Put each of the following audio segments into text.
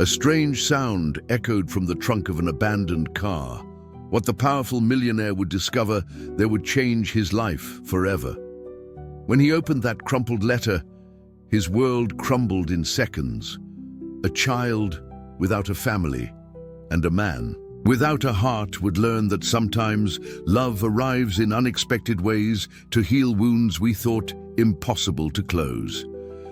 A strange sound echoed from the trunk of an abandoned car. What the powerful millionaire would discover there would change his life forever. When he opened that crumpled letter, his world crumbled in seconds. A child without a family, and a man without a heart would learn that sometimes love arrives in unexpected ways to heal wounds we thought impossible to close.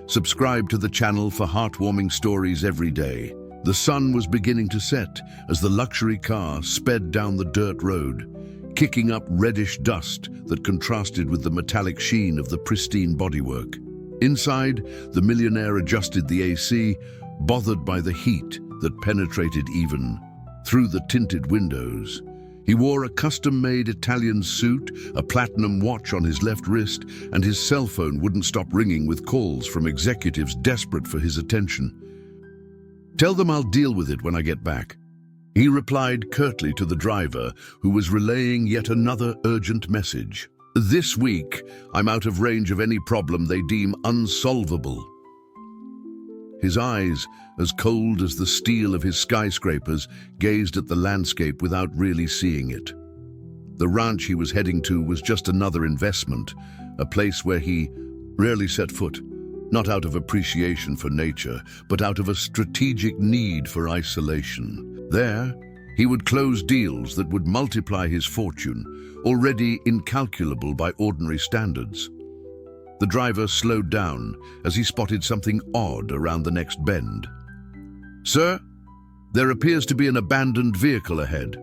Subscribe to the channel for heartwarming stories every day. The sun was beginning to set as the luxury car sped down the dirt road, kicking up reddish dust that contrasted with the metallic sheen of the pristine bodywork. Inside, the millionaire adjusted the AC, bothered by the heat that penetrated even through the tinted windows. He wore a custom-made Italian suit, a platinum watch on his left wrist, and his cell phone wouldn't stop ringing with calls from executives desperate for his attention. "Tell them I'll deal with it when I get back," he replied curtly to the driver, who was relaying yet another urgent message. "This week, I'm out of range of any problem they deem unsolvable." His eyes, as cold as the steel of his skyscrapers, gazed at the landscape without really seeing it. The ranch he was heading to was just another investment, a place where he rarely set foot, not out of appreciation for nature, but out of a strategic need for isolation. There, he would close deals that would multiply his fortune, already incalculable by ordinary standards. The driver slowed down as he spotted something odd around the next bend. "Sir, there appears to be an abandoned vehicle ahead."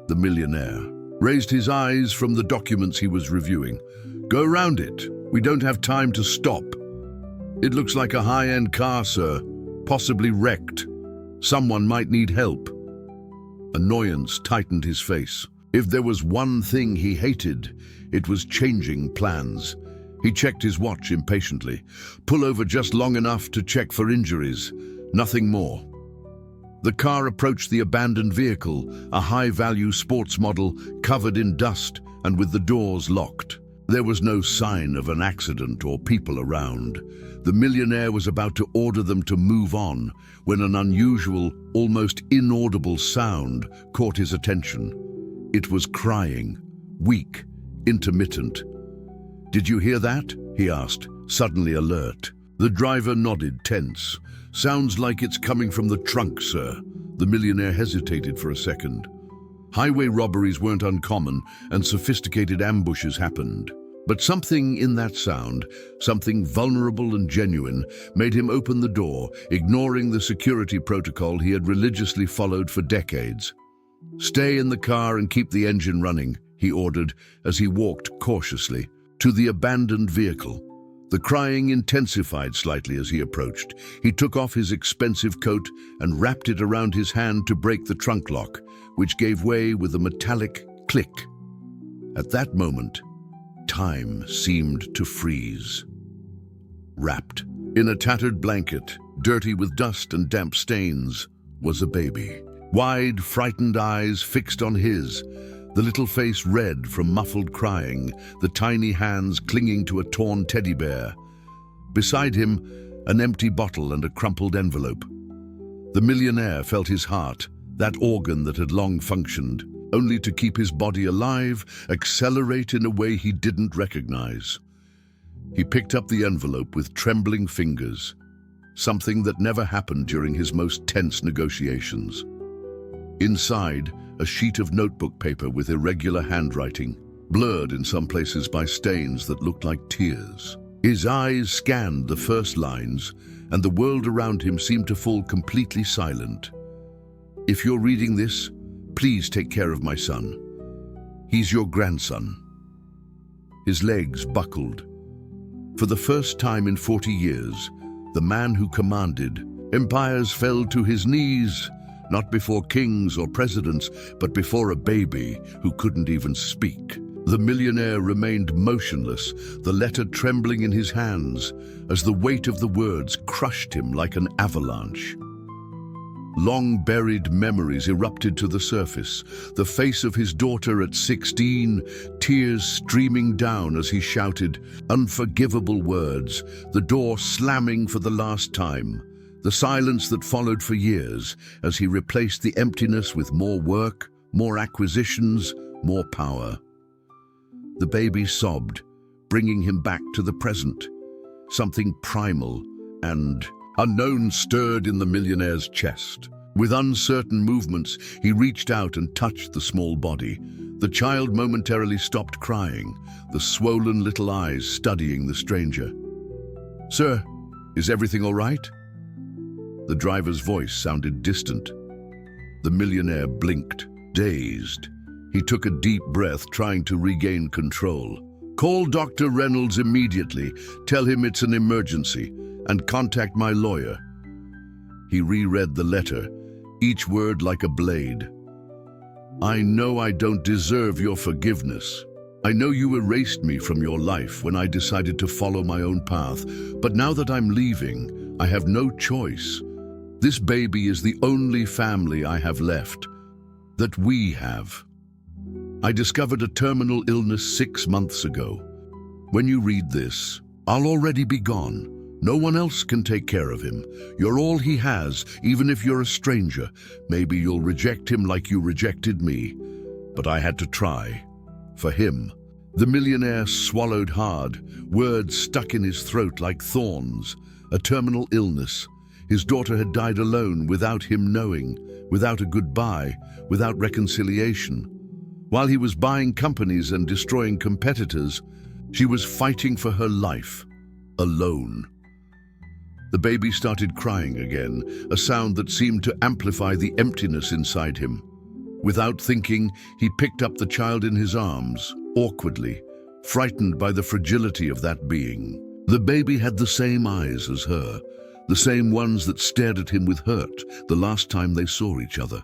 The millionaire raised his eyes from the documents he was reviewing. "Go round it. We don't have time to stop." "It looks like a high-end car, sir, possibly wrecked. Someone might need help." Annoyance tightened his face. If there was one thing he hated, it was changing plans. He checked his watch impatiently. Pull over just long enough to check for injuries, nothing more. The car approached the abandoned vehicle, a high-value sports model covered in dust and with the doors locked. There was no sign of an accident or people around. The millionaire was about to order them to move on when an unusual, almost inaudible sound caught his attention. It was crying, weak, intermittent. "Did you hear that?" he asked, suddenly alert. The driver nodded, tense. "Sounds like it's coming from the trunk, sir." The millionaire hesitated for a second. Highway robberies weren't uncommon, and sophisticated ambushes happened. But something in that sound, something vulnerable and genuine, made him open the door, ignoring the security protocol he had religiously followed for decades. "Stay in the car and keep the engine running," he ordered as he walked cautiously to the abandoned vehicle. The crying intensified slightly as he approached. He took off his expensive coat and wrapped it around his hand to break the trunk lock, which gave way with a metallic click. At that moment, time seemed to freeze. Wrapped in a tattered blanket, dirty with dust and damp stains, was a baby. Wide, frightened eyes fixed on his, the little face red from muffled crying, the tiny hands clinging to a torn teddy bear. Beside him, an empty bottle and a crumpled envelope. The millionaire felt his heart, that organ that had long functioned, only to keep his body alive, accelerate in a way he didn't recognize. He picked up the envelope with trembling fingers, something that never happened during his most tense negotiations. Inside, a sheet of notebook paper with irregular handwriting, blurred in some places by stains that looked like tears. His eyes scanned the first lines, and the world around him seemed to fall completely silent. "If you're reading this, please take care of my son. He's your grandson." His legs buckled. For the first time in 40 years, the man who commanded empires fell to his knees, not before kings or presidents, but before a baby who couldn't even speak. The millionaire remained motionless, the letter trembling in his hands, as the weight of the words crushed him like an avalanche. Long-buried memories erupted to the surface. The face of his daughter at 16, tears streaming down as he shouted unforgivable words, the door slamming for the last time. The silence that followed for years as he replaced the emptiness with more work, more acquisitions, more power. The baby sobbed, bringing him back to the present. Something primal and unknown stirred in the millionaire's chest. With uncertain movements, he reached out and touched the small body. The child momentarily stopped crying, the swollen little eyes studying the stranger. "Sir, is everything all right?" The driver's voice sounded distant. The millionaire blinked, dazed. He took a deep breath, trying to regain control. "Call Dr. Reynolds immediately. Tell him it's an emergency, and contact my lawyer." He reread the letter, each word like a blade. "I know I don't deserve your forgiveness. I know you erased me from your life when I decided to follow my own path, but now that I'm leaving, I have no choice. This baby is the only family I have left, that we have. I discovered a terminal illness 6 months ago. When you read this, I'll already be gone. No one else can take care of him. You're all he has, even if you're a stranger. Maybe you'll reject him like you rejected me. But I had to try. For him." The millionaire swallowed hard, words stuck in his throat like thorns. A terminal illness. His daughter had died alone, without him knowing, without a goodbye, without reconciliation. While he was buying companies and destroying competitors, she was fighting for her life, alone. The baby started crying again, a sound that seemed to amplify the emptiness inside him. Without thinking, he picked up the child in his arms, awkwardly, frightened by the fragility of that being. The baby had the same eyes as her, the same ones that stared at him with hurt the last time they saw each other.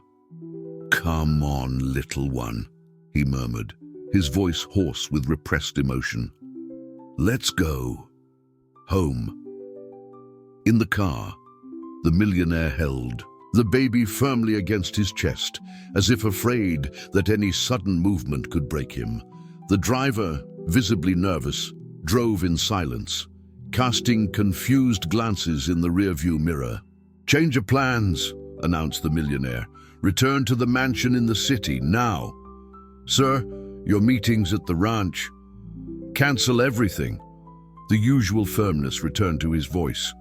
"Come on, little one," he murmured, his voice hoarse with repressed emotion. "Let's go. Home." In the car, the millionaire held the baby firmly against his chest, as if afraid that any sudden movement could break him. The driver, visibly nervous, drove in silence, casting confused glances in the rearview mirror. "Change of plans," announced the millionaire. "Return to the mansion in the city, now. Sir, your meeting's at the ranch. Cancel everything." The usual firmness returned to his voice.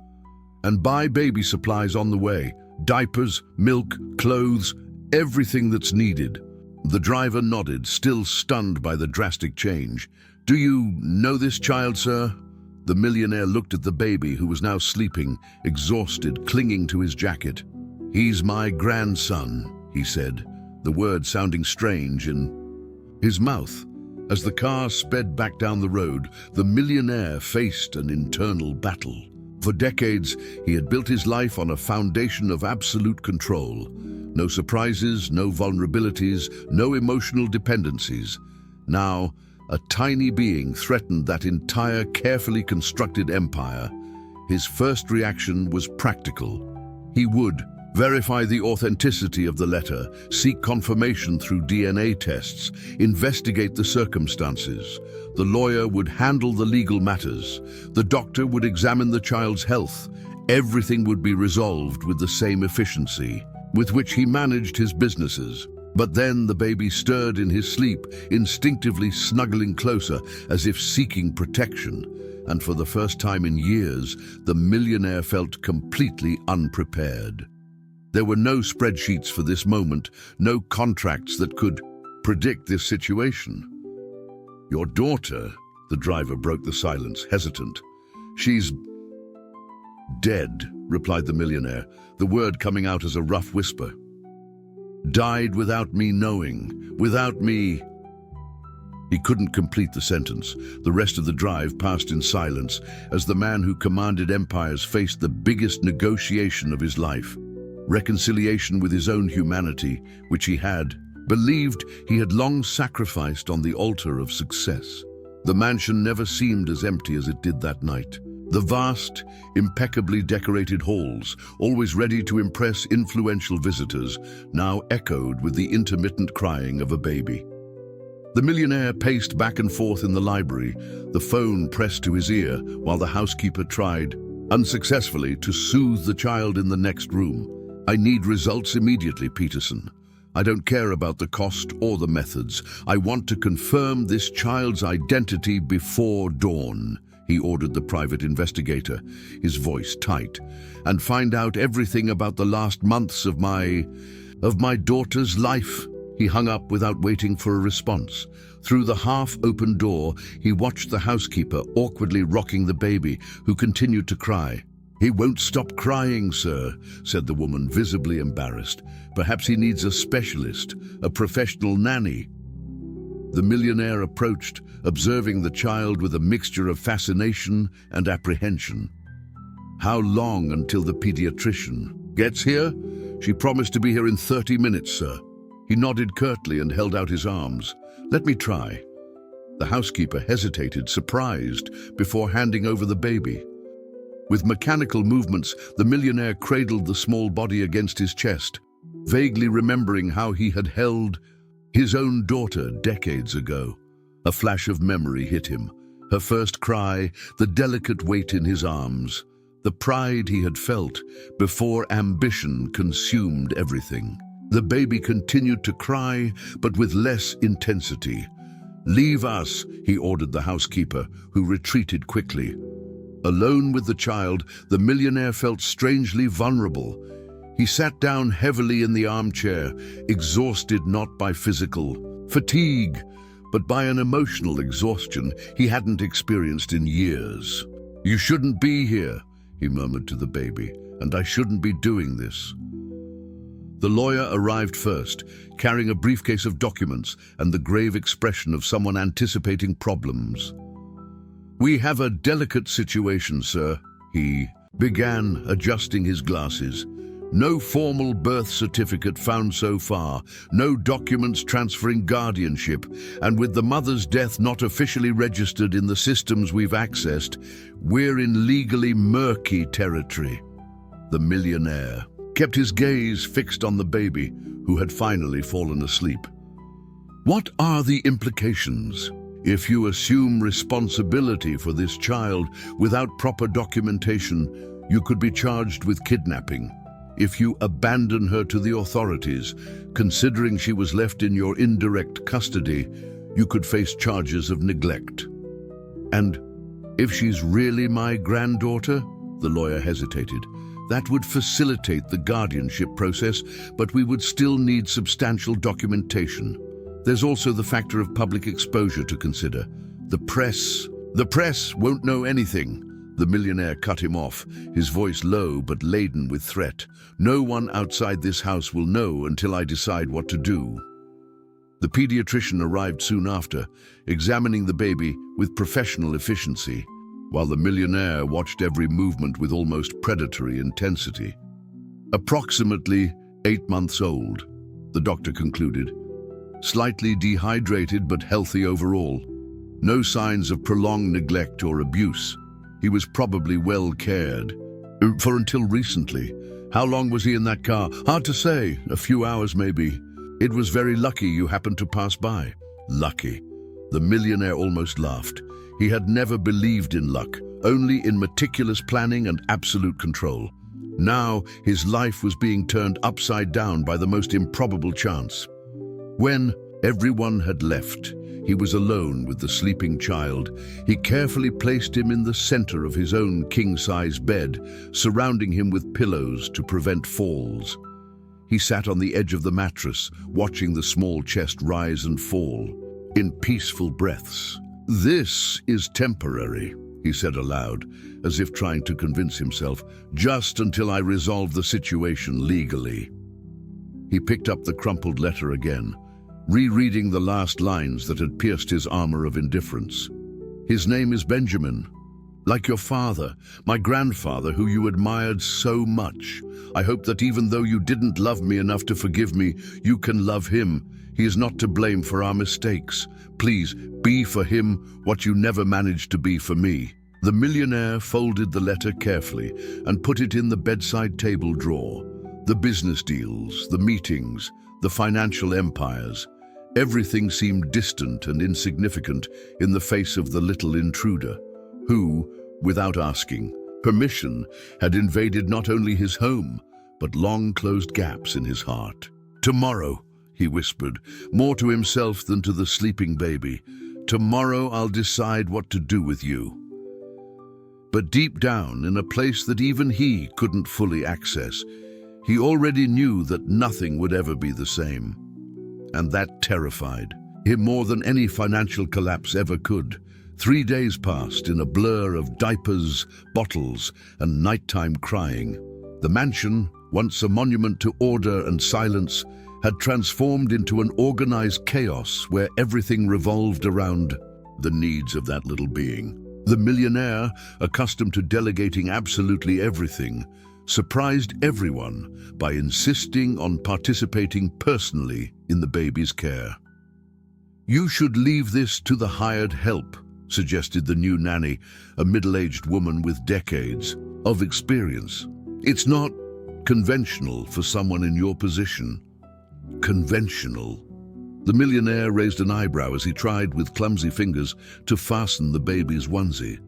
"And buy baby supplies on the way. Diapers, milk, clothes, everything that's needed." The driver nodded, still stunned by the drastic change. "Do you know this child, sir?" The millionaire looked at the baby, who was now sleeping, exhausted, clinging to his jacket. "He's my grandson," he said, the word sounding strange in his mouth. As the car sped back down the road, the millionaire faced an internal battle. For decades, he had built his life on a foundation of absolute control. No surprises, no vulnerabilities, no emotional dependencies. Now, a tiny being threatened that entire carefully constructed empire. His first reaction was practical. He would verify the authenticity of the letter, seek confirmation through DNA tests, investigate the circumstances. The lawyer would handle the legal matters. The doctor would examine the child's health. Everything would be resolved with the same efficiency with which he managed his businesses. But then the baby stirred in his sleep, instinctively snuggling closer as if seeking protection. And for the first time in years, the millionaire felt completely unprepared. There were no spreadsheets for this moment, no contracts that could predict this situation. "Your daughter," the driver broke the silence, hesitant. "She's dead," replied the millionaire, the word coming out as a rough whisper. "Died without me knowing, without me." He couldn't complete the sentence. The rest of the drive passed in silence as the man who commanded empires faced the biggest negotiation of his life. Reconciliation with his own humanity, which he had believed he had long sacrificed on the altar of success. The mansion never seemed as empty as it did that night. The vast, impeccably decorated halls, always ready to impress influential visitors, now echoed with the intermittent crying of a baby. The millionaire paced back and forth in the library, the phone pressed to his ear while the housekeeper tried unsuccessfully, to soothe the child in the next room. "I need results immediately, Peterson. I don't care about the cost or the methods. I want to confirm this child's identity before dawn," he ordered the private investigator, his voice tight, "and find out everything about the last months of my daughter's life." He hung up without waiting for a response. Through the half-open door, he watched the housekeeper awkwardly rocking the baby, who continued to cry. "He won't stop crying, sir," said the woman, visibly embarrassed. "Perhaps he needs a specialist, a professional nanny." The millionaire approached, observing the child with a mixture of fascination and apprehension. "How long until the pediatrician gets here?" "She promised to be here in 30 minutes, sir." He nodded curtly and held out his arms. "Let me try." The housekeeper hesitated, surprised, before handing over the baby. With mechanical movements, the millionaire cradled the small body against his chest, vaguely remembering how he had held his own daughter decades ago. A flash of memory hit him. Her first cry, the delicate weight in his arms, the pride he had felt before ambition consumed everything. The baby continued to cry, but with less intensity. "Leave us," he ordered the housekeeper, who retreated quickly. Alone with the child, the millionaire felt strangely vulnerable. He sat down heavily in the armchair, exhausted not by physical fatigue, but by an emotional exhaustion he hadn't experienced in years. "You shouldn't be here," he murmured to the baby, "and I shouldn't be doing this." The lawyer arrived first, carrying a briefcase of documents and the grave expression of someone anticipating problems. "We have a delicate situation, sir," he began, adjusting his glasses. "No formal birth certificate found so far, no documents transferring guardianship, and with the mother's death not officially registered in the systems we've accessed, we're in legally murky territory." The millionaire kept his gaze fixed on the baby, who had finally fallen asleep. "What are the implications? If you assume responsibility for this child without proper documentation, you could be charged with kidnapping. If you abandon her to the authorities, considering she was left in your indirect custody, you could face charges of neglect. And if she's really my granddaughter," the lawyer hesitated, "that would facilitate the guardianship process, but we would still need substantial documentation. There's also the factor of public exposure to consider. The press won't know anything." The millionaire cut him off, his voice low but laden with threat. "No one outside this house will know until I decide what to do." The pediatrician arrived soon after, examining the baby with professional efficiency, while the millionaire watched every movement with almost predatory intensity. "Approximately 8 months old," the doctor concluded. "Slightly dehydrated but healthy overall. No signs of prolonged neglect or abuse. He was probably well cared for until recently." "How long was he in that car?" "Hard to say. A few hours maybe." "It was very lucky you happened to pass by." "Lucky?" The millionaire almost laughed. He had never believed in luck, only in meticulous planning and absolute control. Now his life was being turned upside down by the most improbable chance. When everyone had left, he was alone with the sleeping child. He carefully placed him in the center of his own king-size bed, surrounding him with pillows to prevent falls. He sat on the edge of the mattress, watching the small chest rise and fall, in peaceful breaths. "This is temporary," he said aloud, as if trying to convince himself, "just until I resolve the situation legally." He picked up the crumpled letter again, rereading the last lines that had pierced his armor of indifference. "His name is Benjamin. Like your father, my grandfather, who you admired so much. I hope that even though you didn't love me enough to forgive me, you can love him. He is not to blame for our mistakes. Please, be for him what you never managed to be for me." The millionaire folded the letter carefully and put it in the bedside table drawer. The business deals, the meetings, the financial empires, everything seemed distant and insignificant in the face of the little intruder, who, without asking, Permission had invaded not only his home, but long-closed gaps in his heart. "Tomorrow," he whispered, more to himself than to the sleeping baby, "tomorrow I'll decide what to do with you." But deep down, in a place that even he couldn't fully access, he already knew that nothing would ever be the same. And that terrified him more than any financial collapse ever could. 3 days passed in a blur of diapers, bottles, and nighttime crying. The mansion, once a monument to order and silence, had transformed into an organized chaos where everything revolved around the needs of that little being. The millionaire, accustomed to delegating absolutely everything, surprised everyone by insisting on participating personally in the baby's care. "You should leave this to the hired help," suggested the new nanny, a middle-aged woman with decades of experience. "It's not conventional for someone in your position." Conventional? The millionaire raised an eyebrow as he tried with clumsy fingers to fasten the baby's onesie.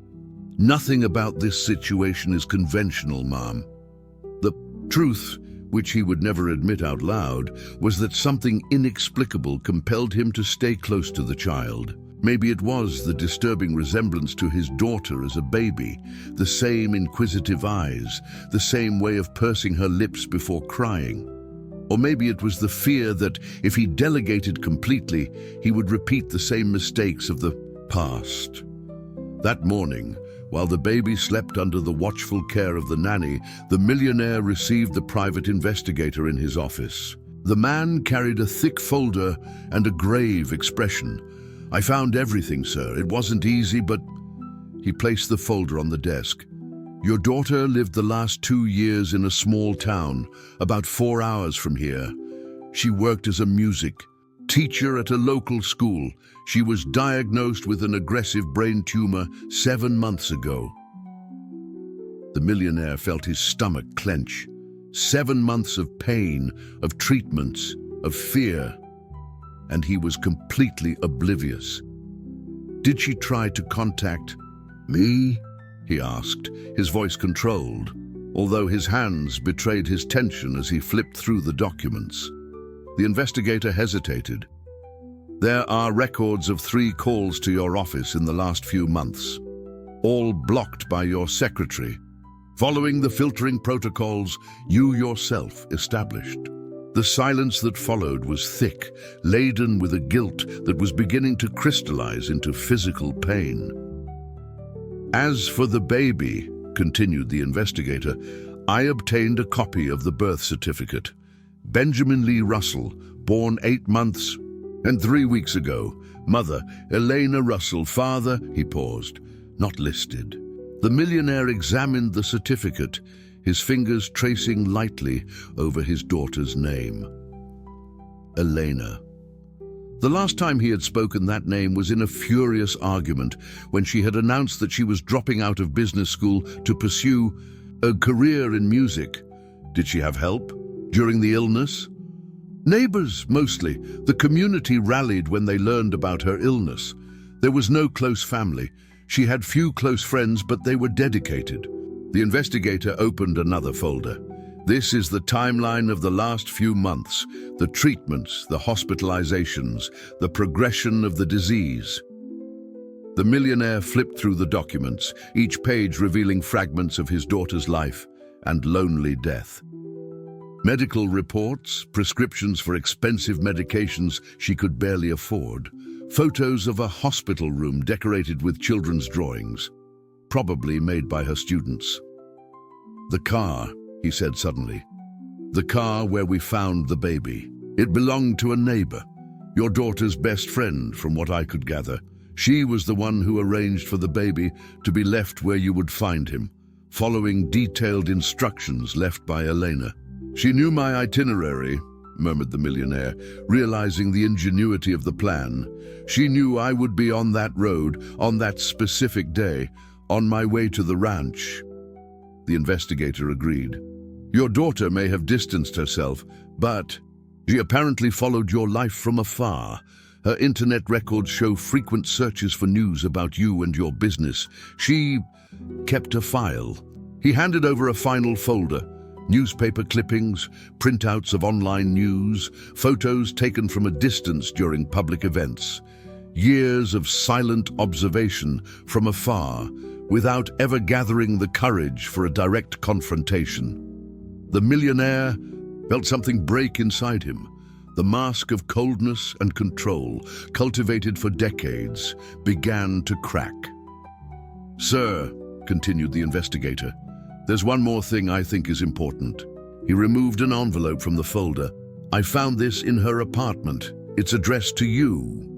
"Nothing about this situation is conventional, Mom." The truth, which he would never admit out loud, was that something inexplicable compelled him to stay close to the child. Maybe it was the disturbing resemblance to his daughter as a baby, the same inquisitive eyes, the same way of pursing her lips before crying. Or maybe it was the fear that if he delegated completely, he would repeat the same mistakes of the past. That morning, while the baby slept under the watchful care of the nanny, the millionaire received the private investigator in his office. The man carried a thick folder and a grave expression. "I found everything, sir. It wasn't easy, but..." He placed the folder on the desk. "Your daughter lived the last 2 years in a small town, about 4 hours from here. She worked as a music teacher at a local school. She was diagnosed with an aggressive brain tumor 7 months ago." The millionaire felt his stomach clench. 7 months of pain, of treatments, of fear, and he was completely oblivious. "Did she try to contact me?" he asked, his voice controlled, although his hands betrayed his tension as he flipped through the documents. The investigator hesitated. "There are records of 3 calls to your office in the last few months, all blocked by your secretary, following the filtering protocols you yourself established." The silence that followed was thick, laden with a guilt that was beginning to crystallize into physical pain. "As for the baby," continued the investigator, "I obtained a copy of the birth certificate. Benjamin Lee Russell, born 8 months and 3 weeks ago. Mother, Elena Russell. Father," he paused, "not listed." The millionaire examined the certificate, his fingers tracing lightly over his daughter's name. Elena. The last time he had spoken that name was in a furious argument when she had announced that she was dropping out of business school to pursue a career in music. Did she have help during the illness? Neighbors, mostly. The community rallied when they learned about her illness. There was no close family. She had few close friends, but they were dedicated. The investigator opened another folder. "This is the timeline of the last few months, the treatments, the hospitalizations, the progression of the disease." The millionaire flipped through the documents, each page revealing fragments of his daughter's life and lonely death. Medical reports, prescriptions for expensive medications she could barely afford, photos of a hospital room decorated with children's drawings, probably made by her students. "The car," he said suddenly. "The car where we found the baby. It belonged to a neighbor, your daughter's best friend, from what I could gather. She was the one who arranged for the baby to be left where you would find him, following detailed instructions left by Elena." "She knew my itinerary," murmured the millionaire, realizing the ingenuity of the plan. "She knew I would be on that road, on that specific day, on my way to the ranch." The investigator agreed. "Your daughter may have distanced herself, but she apparently followed your life from afar. Her internet records show frequent searches for news about you and your business. She kept a file, He handed over a final folder, newspaper clippings, printouts of online news, photos taken from a distance during public events. Years of silent observation from afar, without ever gathering the courage for a direct confrontation. The millionaire felt something break inside him. The mask of coldness and control, cultivated for decades, began to crack. "Sir," continued the investigator, "there's one more thing I think is important." He removed an envelope from the folder. "I found this in her apartment. It's addressed to you."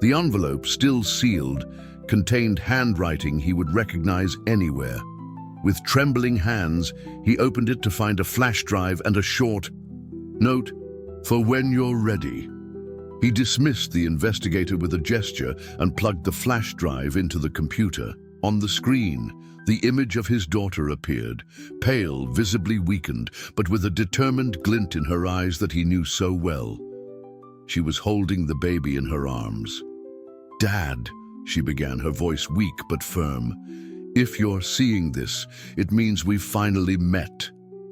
The envelope, still sealed, contained handwriting he would recognize anywhere. With trembling hands, he opened it to find a flash drive and a short note, "For when you're ready." He dismissed the investigator with a gesture and plugged the flash drive into the computer. On the screen, the image of his daughter appeared, pale, visibly weakened, but with a determined glint in her eyes that he knew so well. She was holding the baby in her arms. "Dad," she began, her voice weak but firm, "if you're seeing this, it means we've finally met,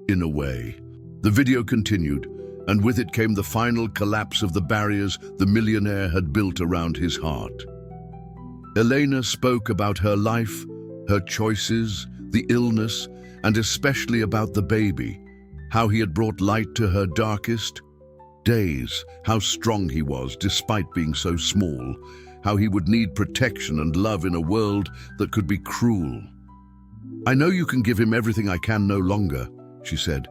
in a way." The video continued, and with it came the final collapse of the barriers the millionaire had built around his heart. Elena spoke about her life, her choices, the illness, and especially about the baby, how he had brought light to her darkest days, how strong he was despite being so small, how he would need protection and love in a world that could be cruel. "I know you can give him everything I can no longer," she said,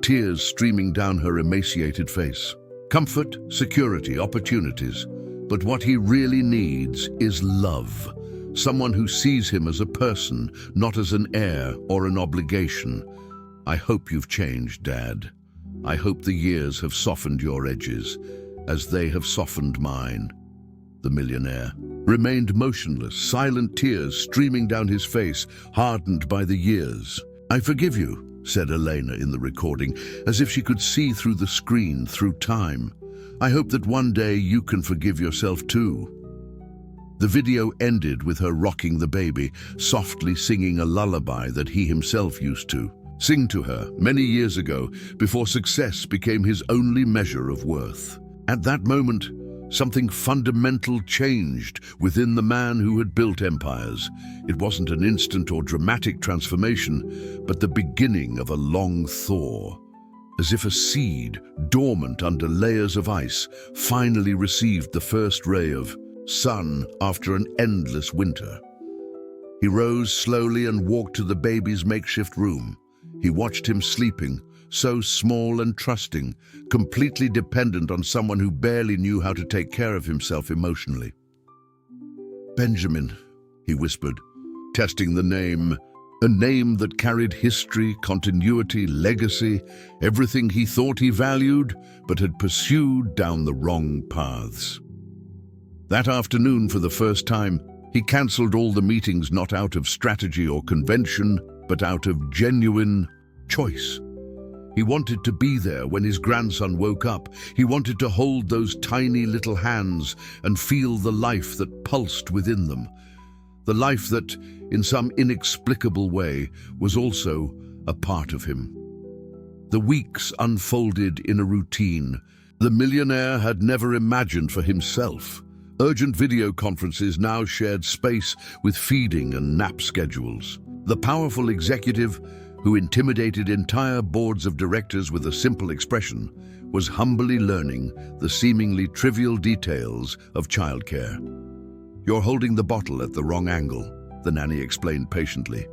tears streaming down her emaciated face. "Comfort, security, opportunities. But what he really needs is love. Someone who sees him as a person, not as an heir or an obligation. I hope you've changed, Dad. I hope the years have softened your edges, as they have softened mine." The millionaire remained motionless, silent tears streaming down his face, hardened by the years. "I forgive you," said Elena in the recording, as if she could see through the screen, through time. "I hope that one day you can forgive yourself too." The video ended with her rocking the baby, softly singing a lullaby that he himself used to sing to her many years ago, before success became his only measure of worth. At that moment, something fundamental changed within the man who had built empires. It wasn't an instant or dramatic transformation, but the beginning of a long thaw. As if a seed, dormant under layers of ice, finally received the first ray of sun after an endless winter. He rose slowly and walked to the baby's makeshift room. He watched him sleeping, so small and trusting, completely dependent on someone who barely knew how to take care of himself emotionally. "Benjamin," he whispered, testing the name, a name that carried history, continuity, legacy, everything he thought he valued, but had pursued down the wrong paths. That afternoon, for the first time, he cancelled all the meetings not out of strategy or convention, but out of genuine choice. He wanted to be there when his grandson woke up. He wanted to hold those tiny little hands and feel the life that pulsed within them. The life that, in some inexplicable way, was also a part of him. The weeks unfolded in a routine the millionaire had never imagined for himself. Urgent video conferences now shared space with feeding and nap schedules. The powerful executive, who intimidated entire boards of directors with a simple expression, was humbly learning the seemingly trivial details of childcare. "You're holding the bottle at the wrong angle," the nanny explained patiently.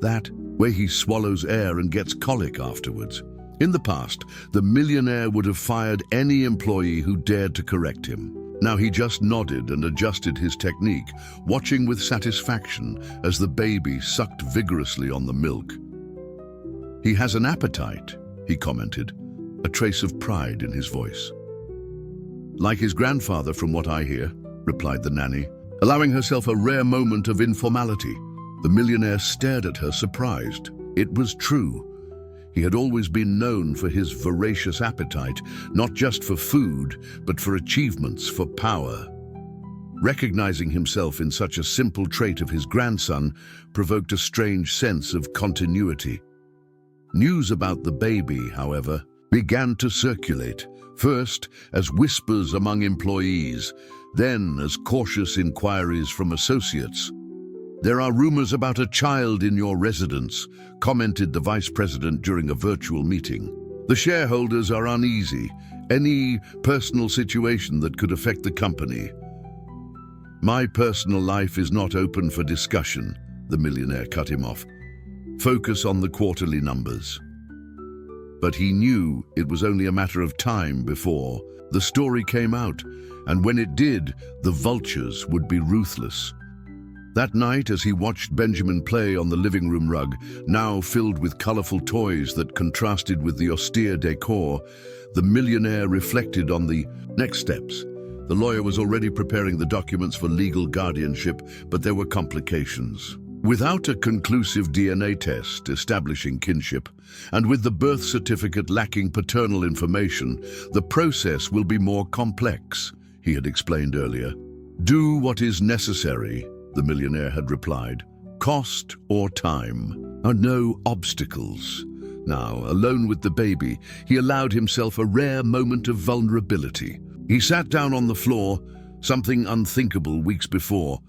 "That way he swallows air and gets colic afterwards." In the past, the millionaire would have fired any employee who dared to correct him. Now he just nodded and adjusted his technique, watching with satisfaction as the baby sucked vigorously on the milk. "He has an appetite," he commented, a trace of pride in his voice. "Like his grandfather, from what I hear," replied the nanny, allowing herself a rare moment of informality. The millionaire stared at her, surprised. It was true. He had always been known for his voracious appetite, not just for food, but for achievements, for power. Recognizing himself in such a simple trait of his grandson provoked a strange sense of continuity. News about the baby, however, began to circulate, first as whispers among employees, then as cautious inquiries from associates. "There are rumors about a child in your residence," commented the vice president during a virtual meeting. "The shareholders are uneasy. Any personal situation that could affect the company." "My personal life is not open for discussion," the millionaire cut him off. "Focus on the quarterly numbers." But he knew it was only a matter of time before the story came out, and when it did, the vultures would be ruthless. That night, as he watched Benjamin play on the living room rug, now filled with colorful toys that contrasted with the austere decor, the millionaire reflected on the next steps. The lawyer was already preparing the documents for legal guardianship, but there were complications. Without a conclusive DNA test establishing kinship, and with the birth certificate lacking paternal information, the process will be more complex, he had explained earlier. "Do what is necessary," the millionaire had replied. "Cost or time are no obstacles." Now, alone with the baby, he allowed himself a rare moment of vulnerability. He sat down on the floor, something unthinkable weeks before,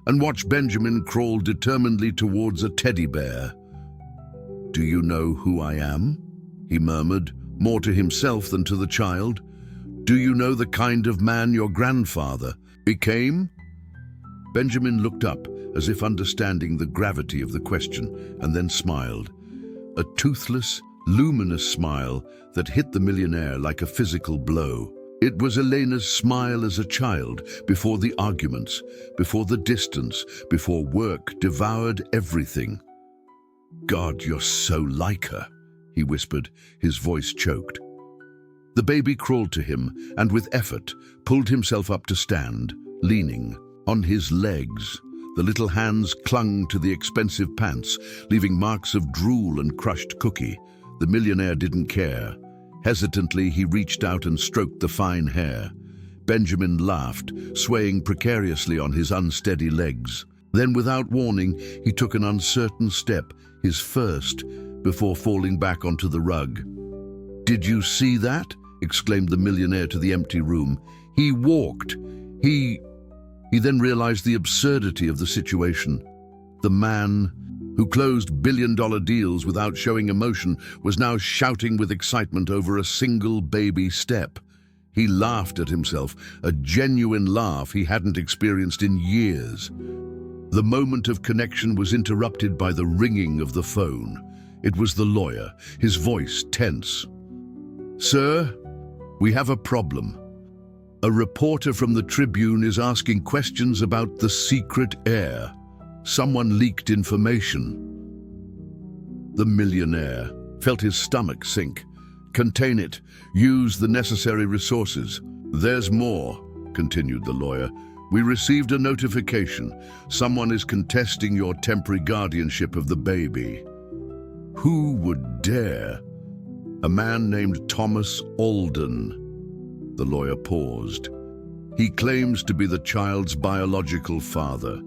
and watched Benjamin crawl determinedly towards a teddy bear. "Do you know who I am?" he murmured, more to himself than to the child. "Do you know the kind of man your grandfather became?" Benjamin looked up, as if understanding the gravity of the question, and then smiled. A toothless, luminous smile that hit the millionaire like a physical blow. It was Elena's smile as a child, before the arguments, before the distance, before work devoured everything. "God, you're so like her," he whispered, his voice choked. The baby crawled to him and with effort pulled himself up to stand, leaning on his legs. The little hands clung to the expensive pants, leaving marks of drool and crushed cookie. The millionaire didn't care. Hesitantly, he reached out and stroked the fine hair. Benjamin laughed, swaying precariously on his unsteady legs. Then, without warning, he took an uncertain step, his first, before falling back onto the rug. "Did you see that?" exclaimed the millionaire to the empty room. "He walked. He then realized the absurdity of the situation. The man who closed billion-dollar deals without showing emotion was now shouting with excitement over a single baby step. He laughed at himself, a genuine laugh he hadn't experienced in years. The moment of connection was interrupted by the ringing of the phone. It was the lawyer, his voice tense. "Sir, we have a problem. A reporter from the Tribune is asking questions about the secret heir. Someone leaked information." The millionaire felt his stomach sink. "Contain it. Use the necessary resources." "There's more," continued the lawyer. "We received a notification. Someone is contesting your temporary guardianship of the baby." "Who would dare?" "A man named Thomas Alden." The lawyer paused. "He claims to be the child's biological father."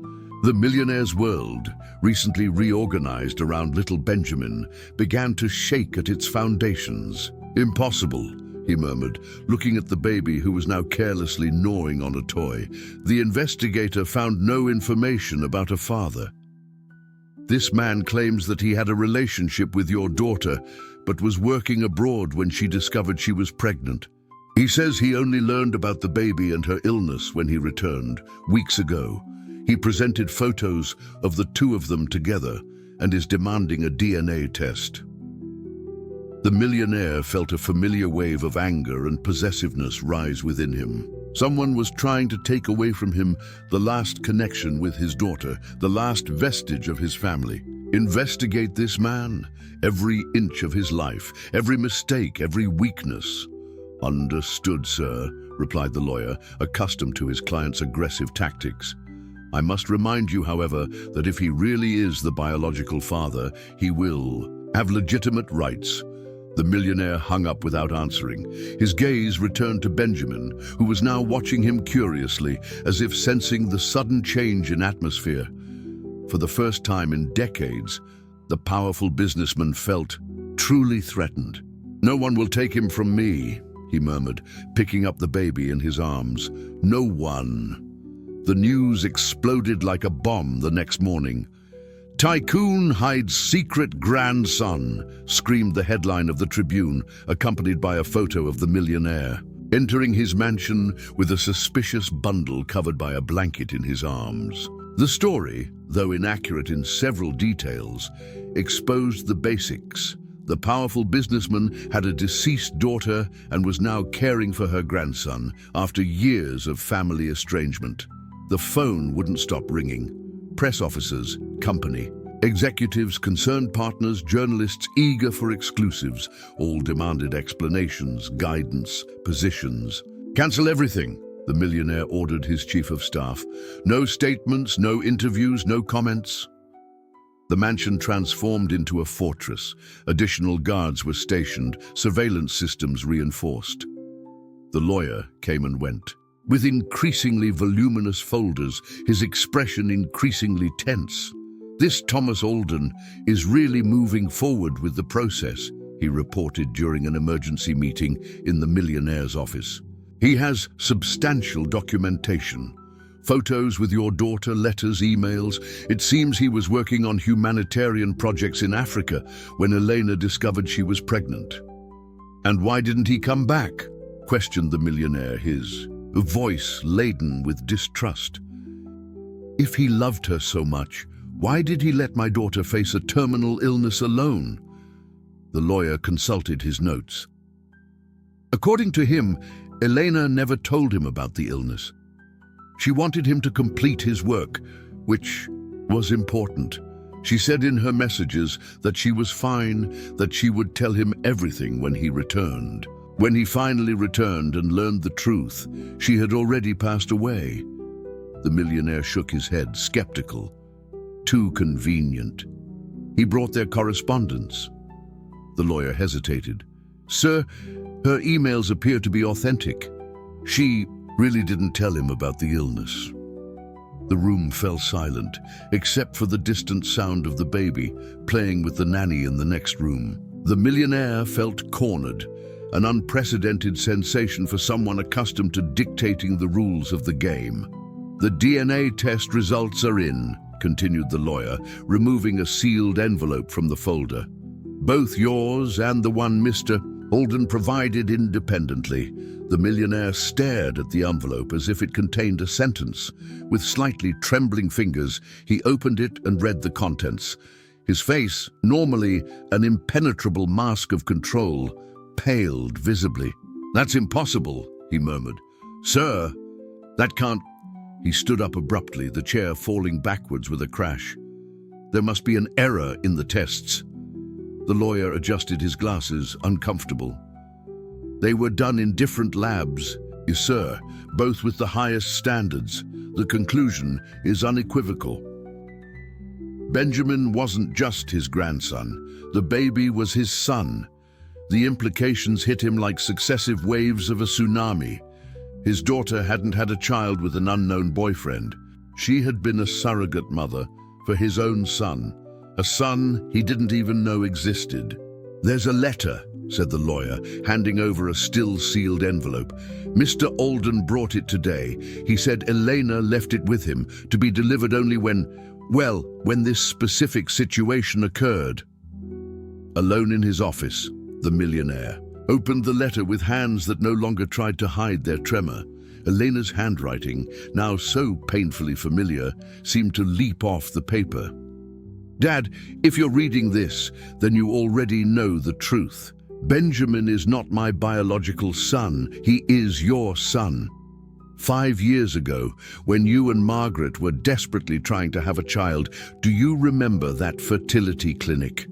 The millionaire's world, recently reorganized around little Benjamin, began to shake at its foundations. "Impossible," he murmured, looking at the baby who was now carelessly gnawing on a toy. "The investigator found no information about a father. This man claims that he had a relationship with your daughter, but was working abroad when she discovered she was pregnant. He says he only learned about the baby and her illness when he returned, weeks ago. He presented photos of the two of them together and is demanding a DNA test." The millionaire felt a familiar wave of anger and possessiveness rise within him. Someone was trying to take away from him the last connection with his daughter, the last vestige of his family. Investigate this man, every inch of his life, every mistake, every weakness. "Understood, sir," replied the lawyer, accustomed to his client's aggressive tactics. "I must remind you, however, that if he really is the biological father, he will have legitimate rights. The millionaire hung up without answering. His gaze returned to Benjamin, who was now watching him curiously, as if sensing the sudden change in atmosphere. For the first time in decades, the powerful businessman felt truly threatened. "No one will take him from me," he murmured, picking up the baby in his arms. "No one." The news exploded like a bomb the next morning. "Tycoon hides secret grandson," screamed the headline of the Tribune, accompanied by a photo of the millionaire, entering his mansion with a suspicious bundle covered by a blanket in his arms. The story, though inaccurate in several details, exposed the basics. The powerful businessman had a deceased daughter and was now caring for her grandson after years of family estrangement. The phone wouldn't stop ringing. Press officers, company, executives, concerned partners, journalists eager for exclusives, all demanded explanations, guidance, positions. "Cancel everything," the millionaire ordered his chief of staff. "No statements, no interviews, no comments." The mansion transformed into a fortress. Additional guards were stationed, surveillance systems reinforced. The lawyer came and went. With increasingly voluminous folders, his expression increasingly tense. "This Thomas Alden is really moving forward with the process," he reported during an emergency meeting in the millionaire's office. "He has substantial documentation. Photos with your daughter, letters, emails. It seems he was working on humanitarian projects in Africa when Elena discovered she was pregnant." "And why didn't he come back?" questioned the millionaire, his voice laden with distrust. "If he loved her so much, why did he let my daughter face a terminal illness alone?" The lawyer consulted his notes. According to him, Elena never told him about the illness. She wanted him to complete his work, which was important. She said in her messages that she was fine, that she would tell him everything when he returned. When he finally returned and learned the truth, she had already passed away. The millionaire shook his head, skeptical. Too convenient. He brought their correspondence. The lawyer hesitated. "Sir, her emails appear to be authentic. She really didn't tell him about the illness." The room fell silent, except for the distant sound of the baby playing with the nanny in the next room. The millionaire felt cornered, an unprecedented sensation for someone accustomed to dictating the rules of the game. "The DNA test results are in," continued the lawyer, removing a sealed envelope from the folder. "Both yours and the one Mr. Alden provided independently." The millionaire stared at the envelope as if it contained a sentence. With slightly trembling fingers, he opened it and read the contents. His face, normally an impenetrable mask of control, paled visibly. "That's impossible," he murmured. "Sir, that can't—" He stood up abruptly, the chair falling backwards with a crash. "There must be an error in the tests." The lawyer adjusted his glasses, uncomfortable. "They were done in different labs, yes, sir, both with the highest standards. The conclusion is unequivocal. Benjamin wasn't just his grandson. The baby was his son. The implications hit him like successive waves of a tsunami. His daughter hadn't had a child with an unknown boyfriend. She had been a surrogate mother for his own son, a son he didn't even know existed. There's a letter," said the lawyer, handing over a still-sealed envelope. "Mr. Alden brought it today. He said Elena left it with him, to be delivered only when this specific situation occurred." Alone in his office, the millionaire opened the letter with hands that no longer tried to hide their tremor. Elena's handwriting, now so painfully familiar, seemed to leap off the paper. "Dad, if you're reading this, then you already know the truth. Benjamin is not my biological son. He is your son. 5 years ago, when you and Margaret were desperately trying to have a child, do you remember that fertility clinic?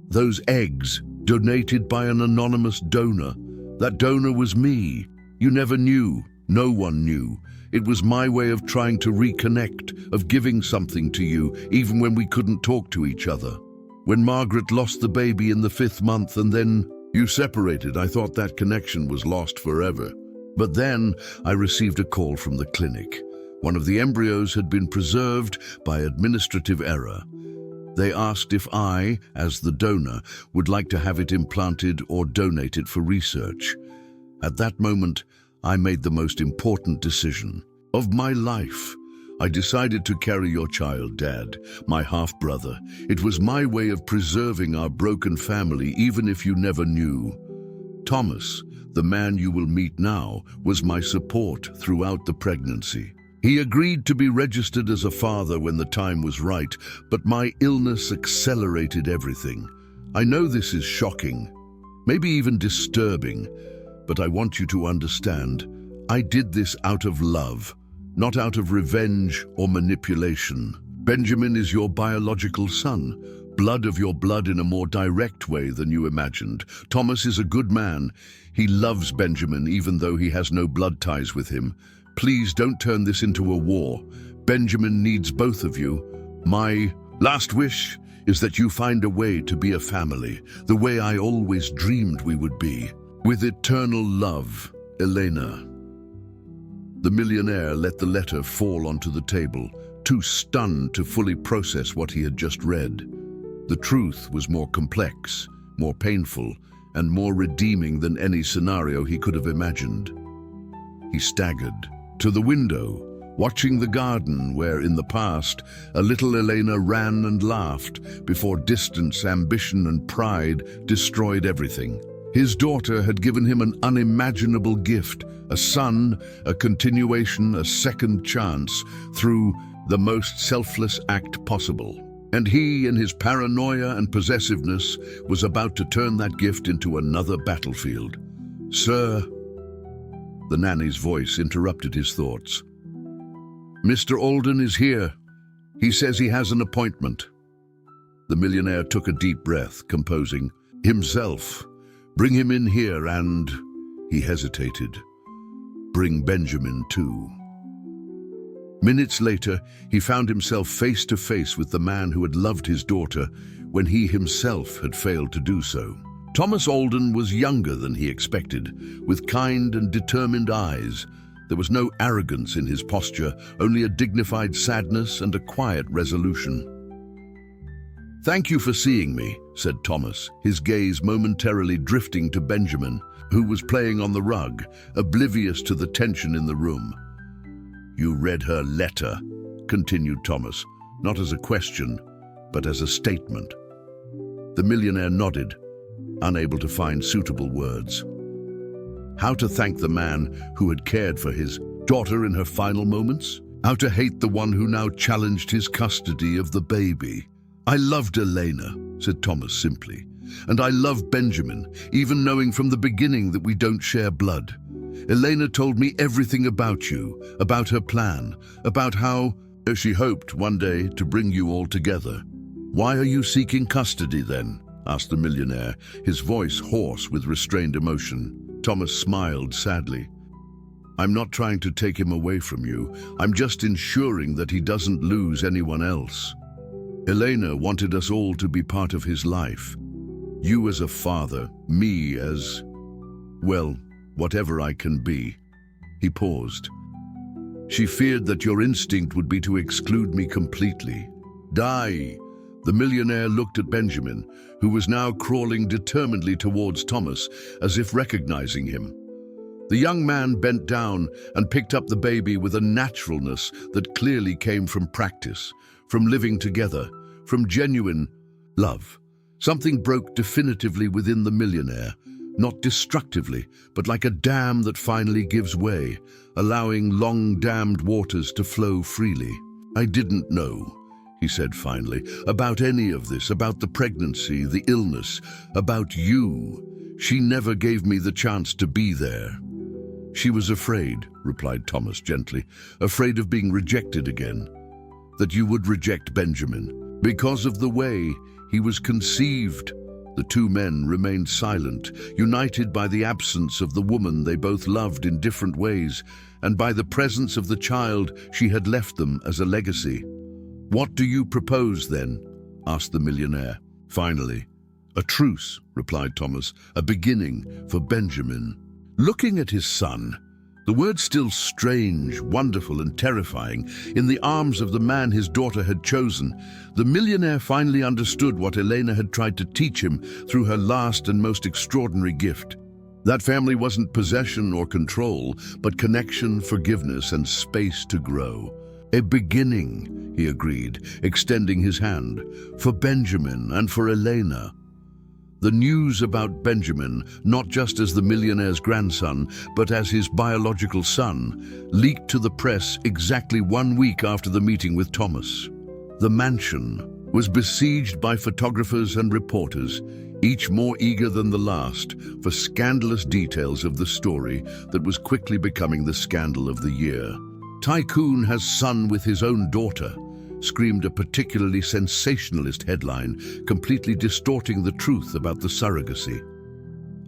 Those eggs, donated by an anonymous donor. That donor was me. You never knew. No one knew. It was my way of trying to reconnect, of giving something to you, even when we couldn't talk to each other. When Margaret lost the baby in the 5th month and then You separated. I thought that connection was lost forever. But then I received a call from the clinic. One of the embryos had been preserved by administrative error. They asked if I, as the donor, would like to have it implanted or donated for research. At that moment, I made the most important decision of my life. I decided to carry your child, Dad, my half-brother. It was my way of preserving our broken family, even if you never knew. Thomas, the man you will meet now, was my support throughout the pregnancy. He agreed to be registered as a father when the time was right, but my illness accelerated everything. I know this is shocking, maybe even disturbing, but I want you to understand, I did this out of love, not out of revenge or manipulation. Benjamin is your biological son, blood of your blood in a more direct way than you imagined. Thomas is a good man. He loves Benjamin even though he has no blood ties with him. Please don't turn this into a war. Benjamin needs both of you. My last wish is that you find a way to be a family, the way I always dreamed we would be. With eternal love, Elena. The millionaire let the letter fall onto the table, too stunned to fully process what he had just read. The truth was more complex, more painful, and more redeeming than any scenario he could have imagined. He staggered to the window, watching the garden where, in the past, a little Elena ran and laughed before distance, ambition, and pride destroyed everything. His daughter had given him an unimaginable gift, a son, a continuation, a second chance, through the most selfless act possible. And he, in his paranoia and possessiveness, was about to turn that gift into another battlefield. "Sir," the nanny's voice interrupted his thoughts. "Mr. Alden is here. He says he has an appointment." The millionaire took a deep breath, composing himself. "Bring him in here and—" he hesitated. "Bring Benjamin too." Minutes later, he found himself face to face with the man who had loved his daughter when he himself had failed to do so. Thomas Alden was younger than he expected, with kind and determined eyes. There was no arrogance in his posture, only a dignified sadness and a quiet resolution. "Thank you for seeing me," said Thomas, his gaze momentarily drifting to Benjamin, who was playing on the rug, oblivious to the tension in the room. "You read her letter," continued Thomas, not as a question, but as a statement. The millionaire nodded, unable to find suitable words. How to thank the man who had cared for his daughter in her final moments? How to hate the one who now challenged his custody of the baby? "I loved Elena," said Thomas simply, "and I love Benjamin, even knowing from the beginning that we don't share blood. Elena told me everything about you, about her plan, about how she hoped one day to bring you all together." "Why are you seeking custody then?" asked the millionaire, his voice hoarse with restrained emotion. Thomas smiled sadly. "I'm not trying to take him away from you. I'm just ensuring that he doesn't lose anyone else. Elena wanted us all to be part of his life. You as a father, me as, well, whatever I can be." He paused. "She feared that your instinct would be to exclude me completely. Die." The millionaire looked at Benjamin, who was now crawling determinedly towards Thomas, as if recognizing him. The young man bent down and picked up the baby with a naturalness that clearly came from practice, from living together, from genuine love. Something broke definitively within the millionaire, not destructively, but like a dam that finally gives way, allowing long-dammed waters to flow freely. "I didn't know," he said finally, "about any of this, about the pregnancy, the illness, about you. She never gave me the chance to be there." "She was afraid," replied Thomas gently, "afraid of being rejected again, that you would reject Benjamin, because of the way he was conceived." The two men remained silent, united by the absence of the woman they both loved in different ways, and by the presence of the child she had left them as a legacy. "What do you propose then?" asked the millionaire. Finally, "A truce," replied Thomas, "a beginning for Benjamin." Looking at his son, the words still strange, wonderful, and terrifying, in the arms of the man his daughter had chosen, the millionaire finally understood what Elena had tried to teach him through her last and most extraordinary gift. That family wasn't possession or control, but connection, forgiveness, and space to grow. "A beginning," he agreed, extending his hand, "for Benjamin and for Elena." The news about Benjamin, not just as the millionaire's grandson, but as his biological son, leaked to the press exactly 1 week after the meeting with Thomas. The mansion was besieged by photographers and reporters, each more eager than the last for scandalous details of the story that was quickly becoming the scandal of the year. "Tycoon has son with his own daughter," screamed a particularly sensationalist headline, completely distorting the truth about the surrogacy.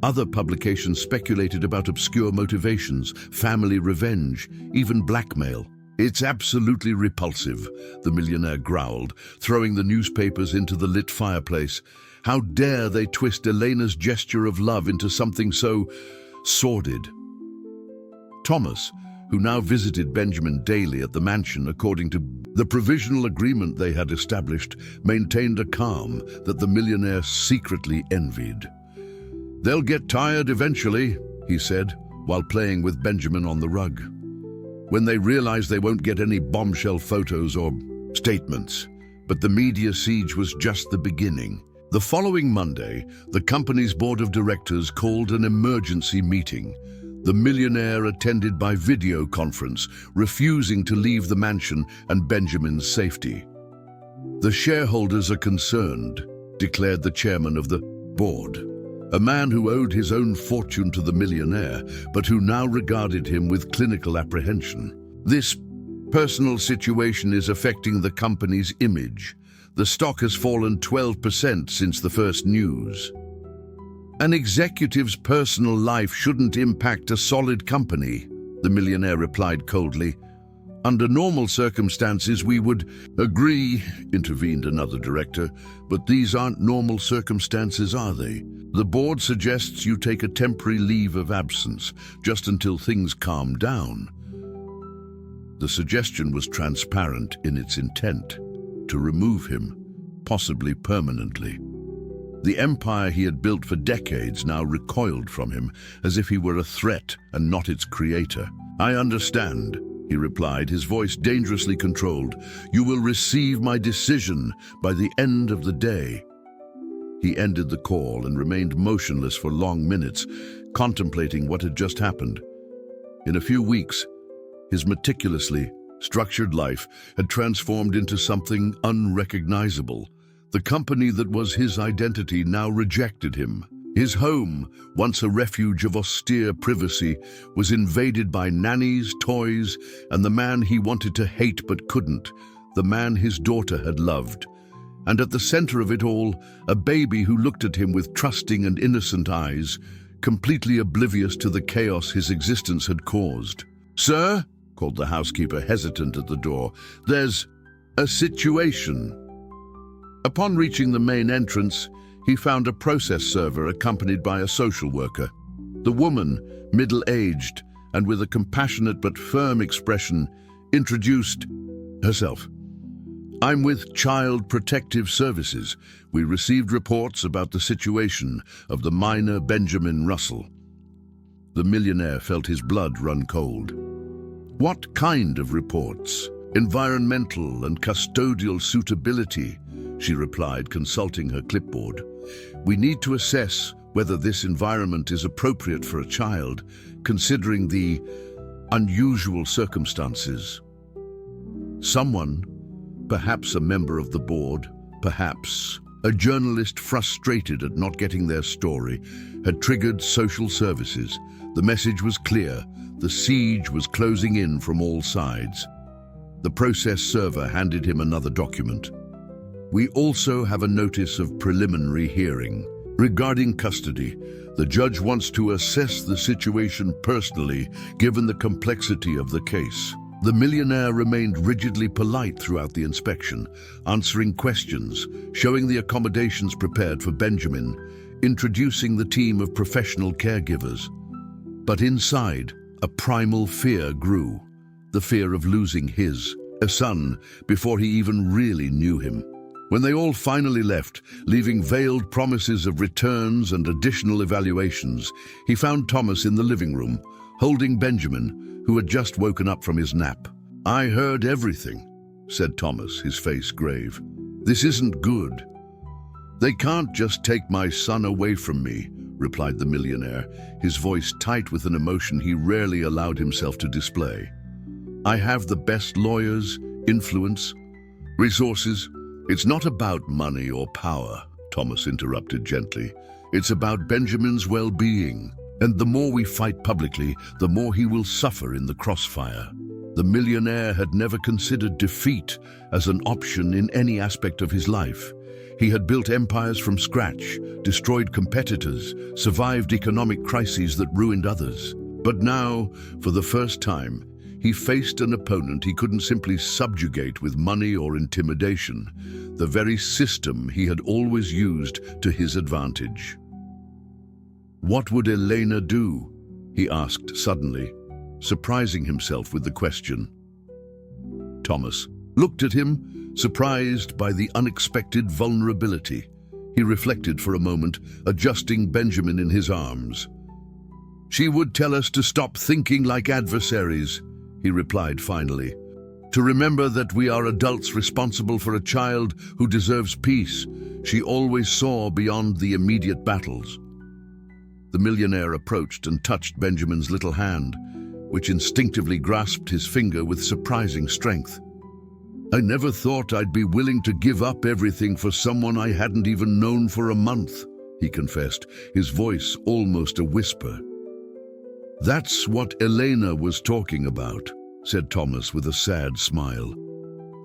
Other publications speculated about obscure motivations, family revenge, even blackmail. "It's absolutely repulsive," the millionaire growled, throwing the newspapers into the lit fireplace. "How dare they twist Elena's gesture of love into something so sordid?" Thomas, who now visited Benjamin daily at the mansion according to the provisional agreement they had established, maintained a calm that the millionaire secretly envied. "They'll get tired eventually," he said, while playing with Benjamin on the rug. "When they realize they won't get any bombshell photos or statements." But the media siege was just the beginning. The following Monday, the company's board of directors called an emergency meeting. The millionaire attended by video conference, refusing to leave the mansion and Benjamin's safety. "The shareholders are concerned," declared the chairman of the board, a man who owed his own fortune to the millionaire, but who now regarded him with clinical apprehension. "This personal situation is affecting the company's image. The stock has fallen 12% since the first news. An executive's personal life shouldn't impact a solid company," the millionaire replied coldly. "Under normal circumstances, we would agree," intervened another director, "but these aren't normal circumstances, are they? The board suggests you take a temporary leave of absence, just until things calm down." The suggestion was transparent in its intent: to remove him, possibly permanently. The empire he had built for decades now recoiled from him, as if he were a threat and not its creator. "I understand," he replied, his voice dangerously controlled. "You will receive my decision by the end of the day." He ended the call and remained motionless for long minutes, contemplating what had just happened. In a few weeks, his meticulously structured life had transformed into something unrecognizable. The company that was his identity now rejected him. His home, once a refuge of austere privacy, was invaded by nannies, toys, and the man he wanted to hate but couldn't, the man his daughter had loved. And at the center of it all, a baby who looked at him with trusting and innocent eyes, completely oblivious to the chaos his existence had caused. "Sir," called the housekeeper, hesitant at the door, "there's a situation." Upon reaching the main entrance, he found a process server accompanied by a social worker. The woman, middle-aged and with a compassionate but firm expression, introduced herself. "I'm with Child Protective Services. We received reports about the situation of the minor Benjamin Russell." The millionaire felt his blood run cold. "What kind of reports?" "Environmental and custodial suitability," she replied, consulting her clipboard. "We need to assess whether this environment is appropriate for a child, considering the unusual circumstances." Someone, perhaps a member of the board, perhaps a journalist frustrated at not getting their story, had triggered social services. The message was clear: the siege was closing in from all sides. The process server handed him another document. "We also have a notice of preliminary hearing. Regarding custody, the judge wants to assess the situation personally, given the complexity of the case." The millionaire remained rigidly polite throughout the inspection, answering questions, showing the accommodations prepared for Benjamin, introducing the team of professional caregivers. But inside, a primal fear grew, the fear of losing a son, before he even really knew him. When they all finally left, leaving veiled promises of returns and additional evaluations, he found Thomas in the living room, holding Benjamin, who had just woken up from his nap. "I heard everything," said Thomas, his face grave. "This isn't good." "They can't just take my son away from me," replied the millionaire, his voice tight with an emotion he rarely allowed himself to display. "I have the best lawyers, influence, resources." "It's not about money or power," Thomas interrupted gently. "It's about Benjamin's well-being. And the more we fight publicly, the more he will suffer in the crossfire." The millionaire had never considered defeat as an option in any aspect of his life. He had built empires from scratch, destroyed competitors, survived economic crises that ruined others. But now, for the first time, he faced an opponent he couldn't simply subjugate with money or intimidation, the very system he had always used to his advantage. "What would Elena do?" he asked suddenly, surprising himself with the question. Thomas looked at him, surprised by the unexpected vulnerability. He reflected for a moment, adjusting Benjamin in his arms. "She would tell us to stop thinking like adversaries," he replied finally. "To remember that we are adults responsible for a child who deserves peace. She always saw beyond the immediate battles." The millionaire approached and touched Benjamin's little hand, which instinctively grasped his finger with surprising strength. "I never thought I'd be willing to give up everything for someone I hadn't even known for a month," he confessed, his voice almost a whisper. "That's what Elena was talking about," said Thomas with a sad smile.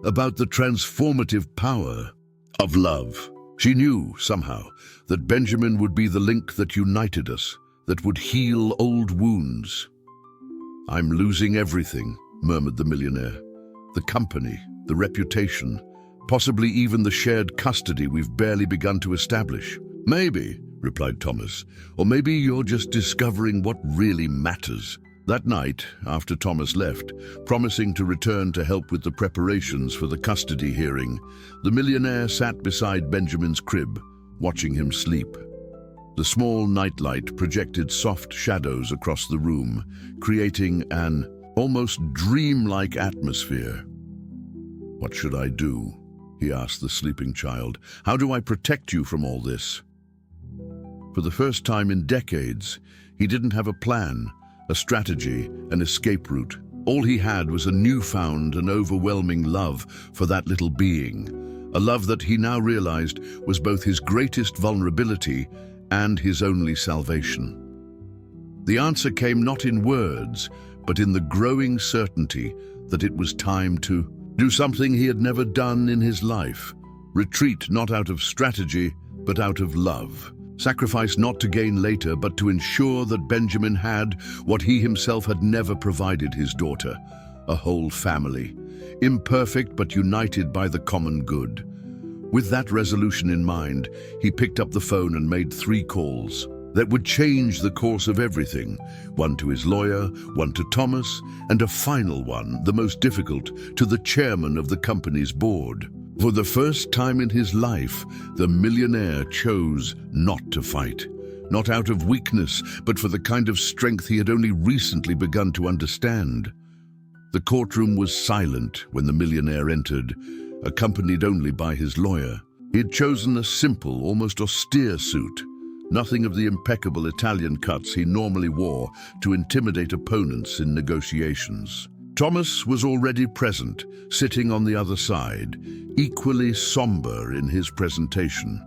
"About the transformative power of love. She knew, somehow, that Benjamin would be the link that united us, that would heal old wounds." "I'm losing everything," murmured the millionaire. "The company, the reputation, possibly even the shared custody we've barely begun to establish." "Maybe," replied Thomas, "or maybe you're just discovering what really matters." That night, after Thomas left, promising to return to help with the preparations for the custody hearing, the millionaire sat beside Benjamin's crib, watching him sleep. The small nightlight projected soft shadows across the room, creating an almost dreamlike atmosphere. "What should I do?" he asked the sleeping child. "How do I protect you from all this?" For the first time in decades, he didn't have a plan, a strategy, an escape route. All he had was a newfound and overwhelming love for that little being, a love that he now realized was both his greatest vulnerability and his only salvation. The answer came not in words, but in the growing certainty that it was time to do something he had never done in his life, retreat not out of strategy, but out of love. Sacrifice not to gain later, but to ensure that Benjamin had what he himself had never provided his daughter, a whole family, imperfect but united by the common good. With that resolution in mind, he picked up the phone and made 3 calls that would change the course of everything, one to his lawyer, one to Thomas, and a final one, the most difficult, to the chairman of the company's board. For the first time in his life, the millionaire chose not to fight. Not out of weakness, but for the kind of strength he had only recently begun to understand. The courtroom was silent when the millionaire entered, accompanied only by his lawyer. He had chosen a simple, almost austere suit, nothing of the impeccable Italian cuts he normally wore to intimidate opponents in negotiations. Thomas was already present, sitting on the other side, equally somber in his presentation.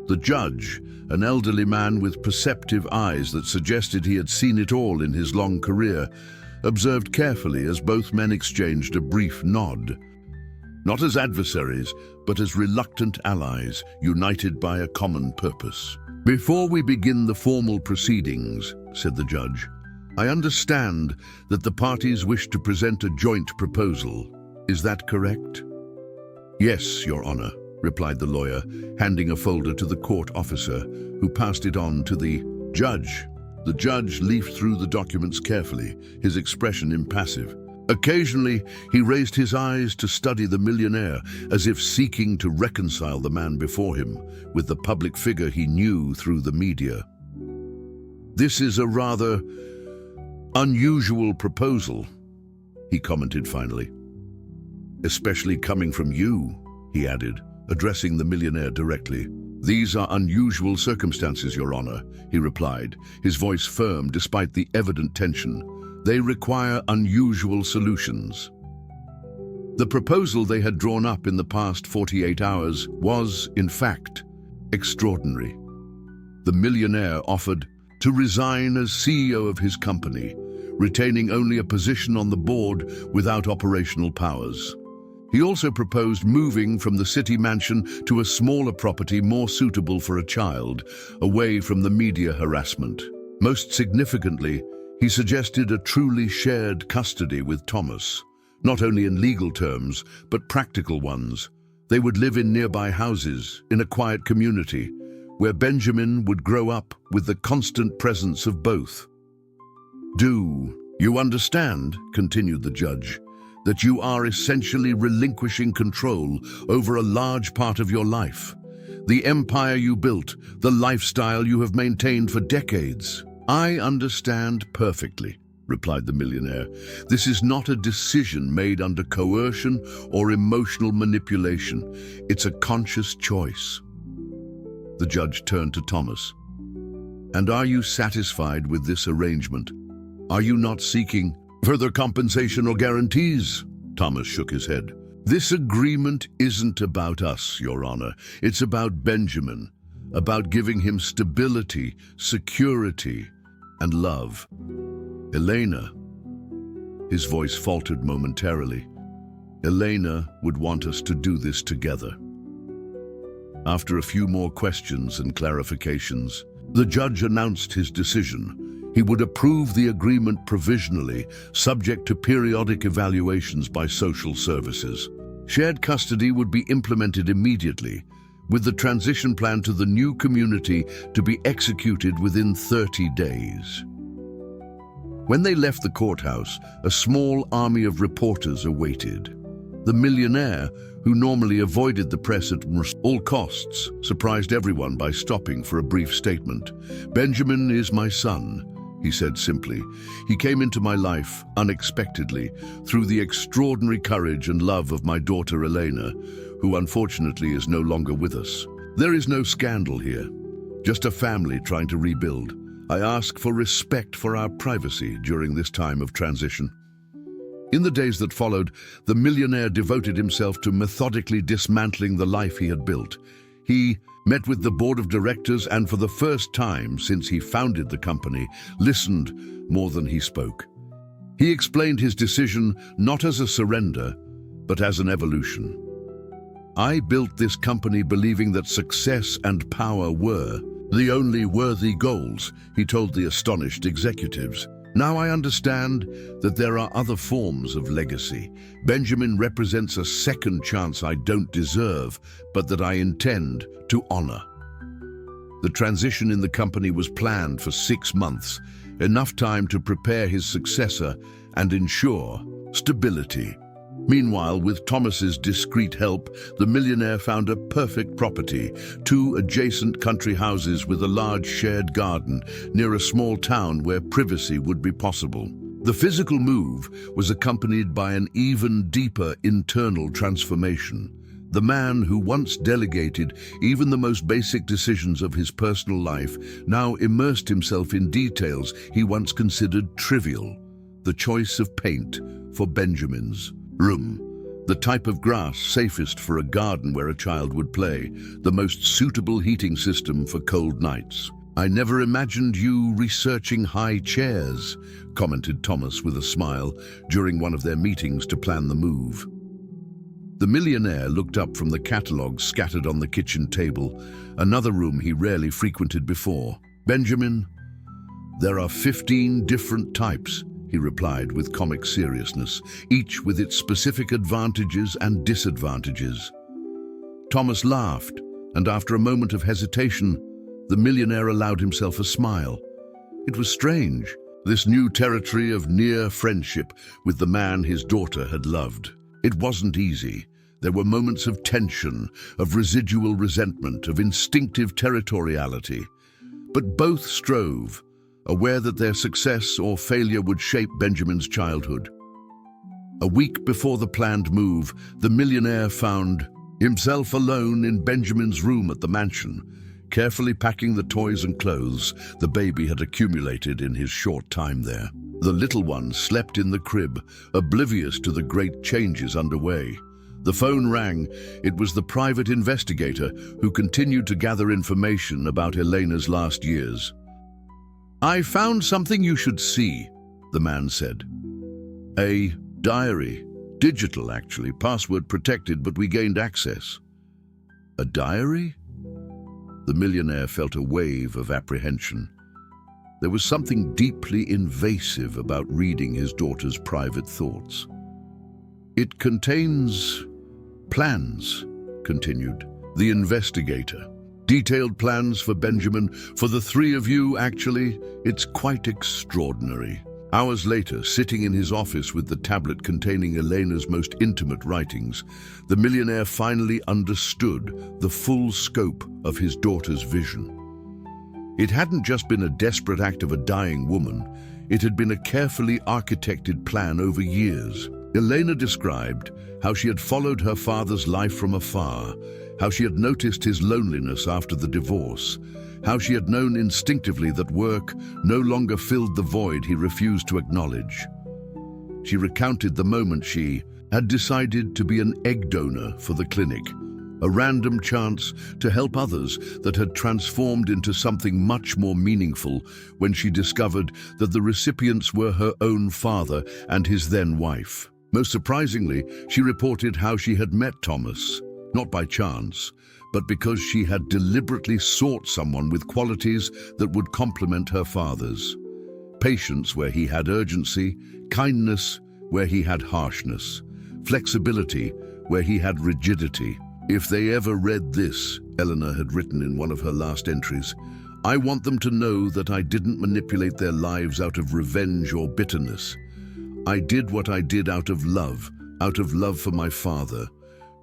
The judge, an elderly man with perceptive eyes that suggested he had seen it all in his long career, observed carefully as both men exchanged a brief nod. Not as adversaries, but as reluctant allies, united by a common purpose. "Before we begin the formal proceedings," said the judge, I understand that the parties wish to present a joint proposal. Is that correct? Yes, Your Honor, replied the lawyer, handing a folder to the court officer, who passed it on to the judge. The judge leafed through the documents carefully, his expression impassive. Occasionally, he raised his eyes to study the millionaire, as if seeking to reconcile the man before him with the public figure he knew through the media. This is a rather unusual proposal, he commented finally. Especially coming from you, he added, addressing the millionaire directly. These are unusual circumstances, Your Honor, he replied, his voice firm despite the evident tension. They require unusual solutions. The proposal they had drawn up in the past 48 hours was, in fact, extraordinary. The millionaire offered to resign as CEO of his company, retaining only a position on the board without operational powers. He also proposed moving from the city mansion to a smaller property more suitable for a child, away from the media harassment. Most significantly, he suggested a truly shared custody with Thomas, not only in legal terms, but practical ones. They would live in nearby houses, in a quiet community, where Benjamin would grow up with the constant presence of both. Do you understand, continued the judge, that you are essentially relinquishing control over a large part of your life? The empire you built, the lifestyle you have maintained for decades. I understand perfectly, replied the millionaire. This is not a decision made under coercion or emotional manipulation. It's a conscious choice. The judge turned to Thomas. And are you satisfied with this arrangement? Are you not seeking further compensation or guarantees? Thomas shook his head. This agreement isn't about us, Your Honor. It's about Benjamin, about giving him stability, security, and love. Elena, his voice faltered momentarily. Elena would want us to do this together. After a few more questions and clarifications, the judge announced his decision. He would approve the agreement provisionally, subject to periodic evaluations by social services. Shared custody would be implemented immediately, with the transition plan to the new community to be executed within 30 days. When they left the courthouse, a small army of reporters awaited. The millionaire, who normally avoided the press at all costs, surprised everyone by stopping for a brief statement. Benjamin is my son, he said simply. He came into my life unexpectedly through the extraordinary courage and love of my daughter Elena, who unfortunately is no longer with us. There is no scandal here, just a family trying to rebuild. I ask for respect for our privacy during this time of transition. In the days that followed, the millionaire devoted himself to methodically dismantling the life he had built. He met with the board of directors and, for the first time since he founded the company, listened more than he spoke. He explained his decision not as a surrender, but as an evolution. I built this company believing that success and power were the only worthy goals, he told the astonished executives. Now I understand that there are other forms of legacy. Benjamin represents a second chance I don't deserve, but that I intend to honor. The transition in the company was planned for 6 months, enough time to prepare his successor and ensure stability. Meanwhile, with Thomas's discreet help, the millionaire found a perfect property, 2 adjacent country houses with a large shared garden near a small town where privacy would be possible. The physical move was accompanied by an even deeper internal transformation. The man who once delegated even the most basic decisions of his personal life now immersed himself in details he once considered trivial. The choice of paint for Benjamin's room, the type of grass safest for a garden where a child would play, the most suitable heating system for cold nights. I never imagined you researching high chairs, commented Thomas with a smile during one of their meetings to plan the move. The millionaire looked up from the catalogues scattered on the kitchen table, another room he rarely frequented before. Benjamin, "There are 15 different types," he replied with comic seriousness, "each with its specific advantages and disadvantages." Thomas laughed, and after a moment of hesitation, the millionaire allowed himself a smile. It was strange, this new territory of near friendship with the man his daughter had loved. It wasn't easy. There were moments of tension, of residual resentment, of instinctive territoriality. But both strove, aware that their success or failure would shape Benjamin's childhood. A week before the planned move, the millionaire found himself alone in Benjamin's room at the mansion, carefully packing the toys and clothes the baby had accumulated in his short time there. The little one slept in the crib, oblivious to the great changes underway. The phone rang. It was the private investigator who continued to gather information about Elena's last years. "I found something you should see," the man said. "A diary. Digital, actually, password protected, but we gained access." "A diary?" The millionaire felt a wave of apprehension. There was something deeply invasive about reading his daughter's private thoughts. "It contains plans," continued the investigator. "Detailed plans for Benjamin, for the three of you, actually. It's quite extraordinary." Hours later, sitting in his office with the tablet containing Elena's most intimate writings, the millionaire finally understood the full scope of his daughter's vision. It hadn't just been a desperate act of a dying woman, it had been a carefully architected plan over years. Elena described how she had followed her father's life from afar, how she had noticed his loneliness after the divorce, how she had known instinctively that work no longer filled the void he refused to acknowledge. She recounted the moment she had decided to be an egg donor for the clinic, a random chance to help others that had transformed into something much more meaningful when she discovered that the recipients were her own father and his then wife. Most surprisingly, she reported how she had met Thomas, not by chance, but because she had deliberately sought someone with qualities that would complement her father's. Patience where he had urgency, kindness where he had harshness, flexibility where he had rigidity. "If they ever read this," Eleanor had written in one of her last entries, "I want them to know that I didn't manipulate their lives out of revenge or bitterness. I did what I did out of love for my father,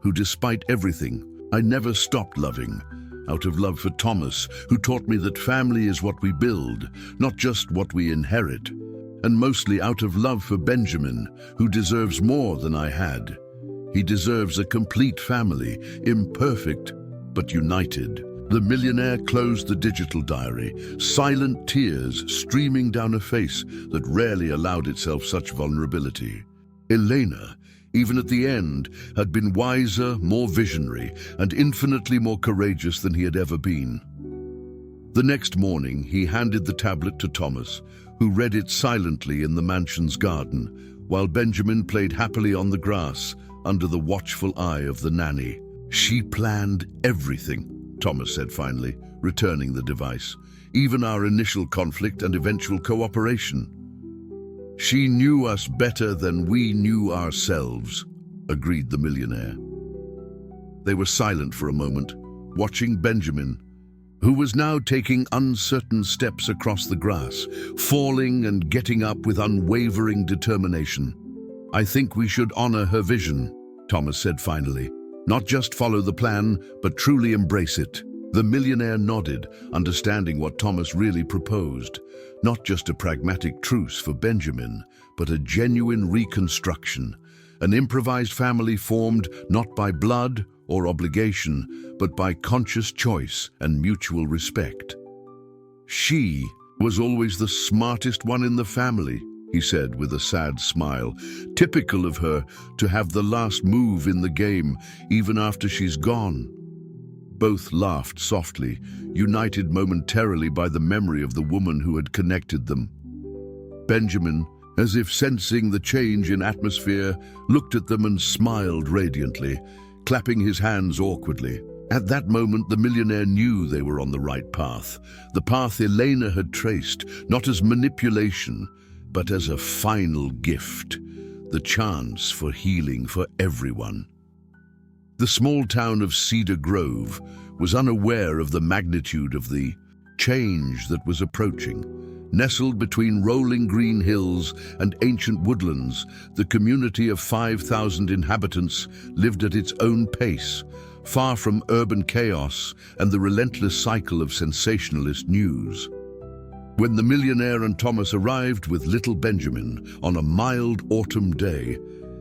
who despite everything, I never stopped loving, out of love for Thomas, who taught me that family is what we build, not just what we inherit, and mostly out of love for Benjamin, who deserves more than I had. He deserves a complete family, imperfect but united." The millionaire closed the digital diary, silent tears streaming down a face that rarely allowed itself such vulnerability. Elena, even at the end, had been wiser, more visionary, and infinitely more courageous than he had ever been. The next morning, he handed the tablet to Thomas, who read it silently in the mansion's garden, while Benjamin played happily on the grass under the watchful eye of the nanny. "She planned everything," Thomas said finally, returning the device, "even our initial conflict and eventual cooperation. She knew us better than we knew ourselves," agreed the millionaire. They were silent for a moment, watching Benjamin, who was now taking uncertain steps across the grass, falling and getting up with unwavering determination. "I think we should honor her vision," Thomas said finally. "Not just follow the plan, but truly embrace it." The millionaire nodded, understanding what Thomas really proposed. Not just a pragmatic truce for Benjamin, but a genuine reconstruction. An improvised family formed not by blood or obligation, but by conscious choice and mutual respect. "She was always the smartest one in the family," he said with a sad smile. "Typical of her to have the last move in the game, even after she's gone." Both laughed softly, united momentarily by the memory of the woman who had connected them. Benjamin, as if sensing the change in atmosphere, looked at them and smiled radiantly, clapping his hands awkwardly. At that moment, the millionaire knew they were on the right path, the path Elena had traced, not as manipulation, but as a final gift, the chance for healing for everyone. The small town of Cedar Grove was unaware of the magnitude of the change that was approaching. Nestled between rolling green hills and ancient woodlands, the community of 5,000 inhabitants lived at its own pace, far from urban chaos and the relentless cycle of sensationalist news. When the millionaire and Thomas arrived with little Benjamin on a mild autumn day,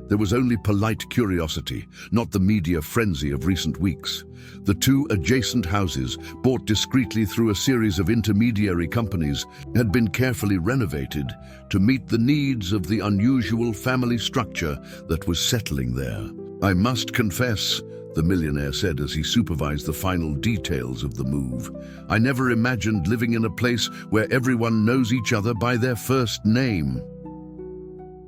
there was only polite curiosity, not the media frenzy of recent weeks. The two adjacent houses, bought discreetly through a series of intermediary companies, had been carefully renovated to meet the needs of the unusual family structure that was settling there. "I must confess," the millionaire said as he supervised the final details of the move, "I never imagined living in a place where everyone knows each other by their first name."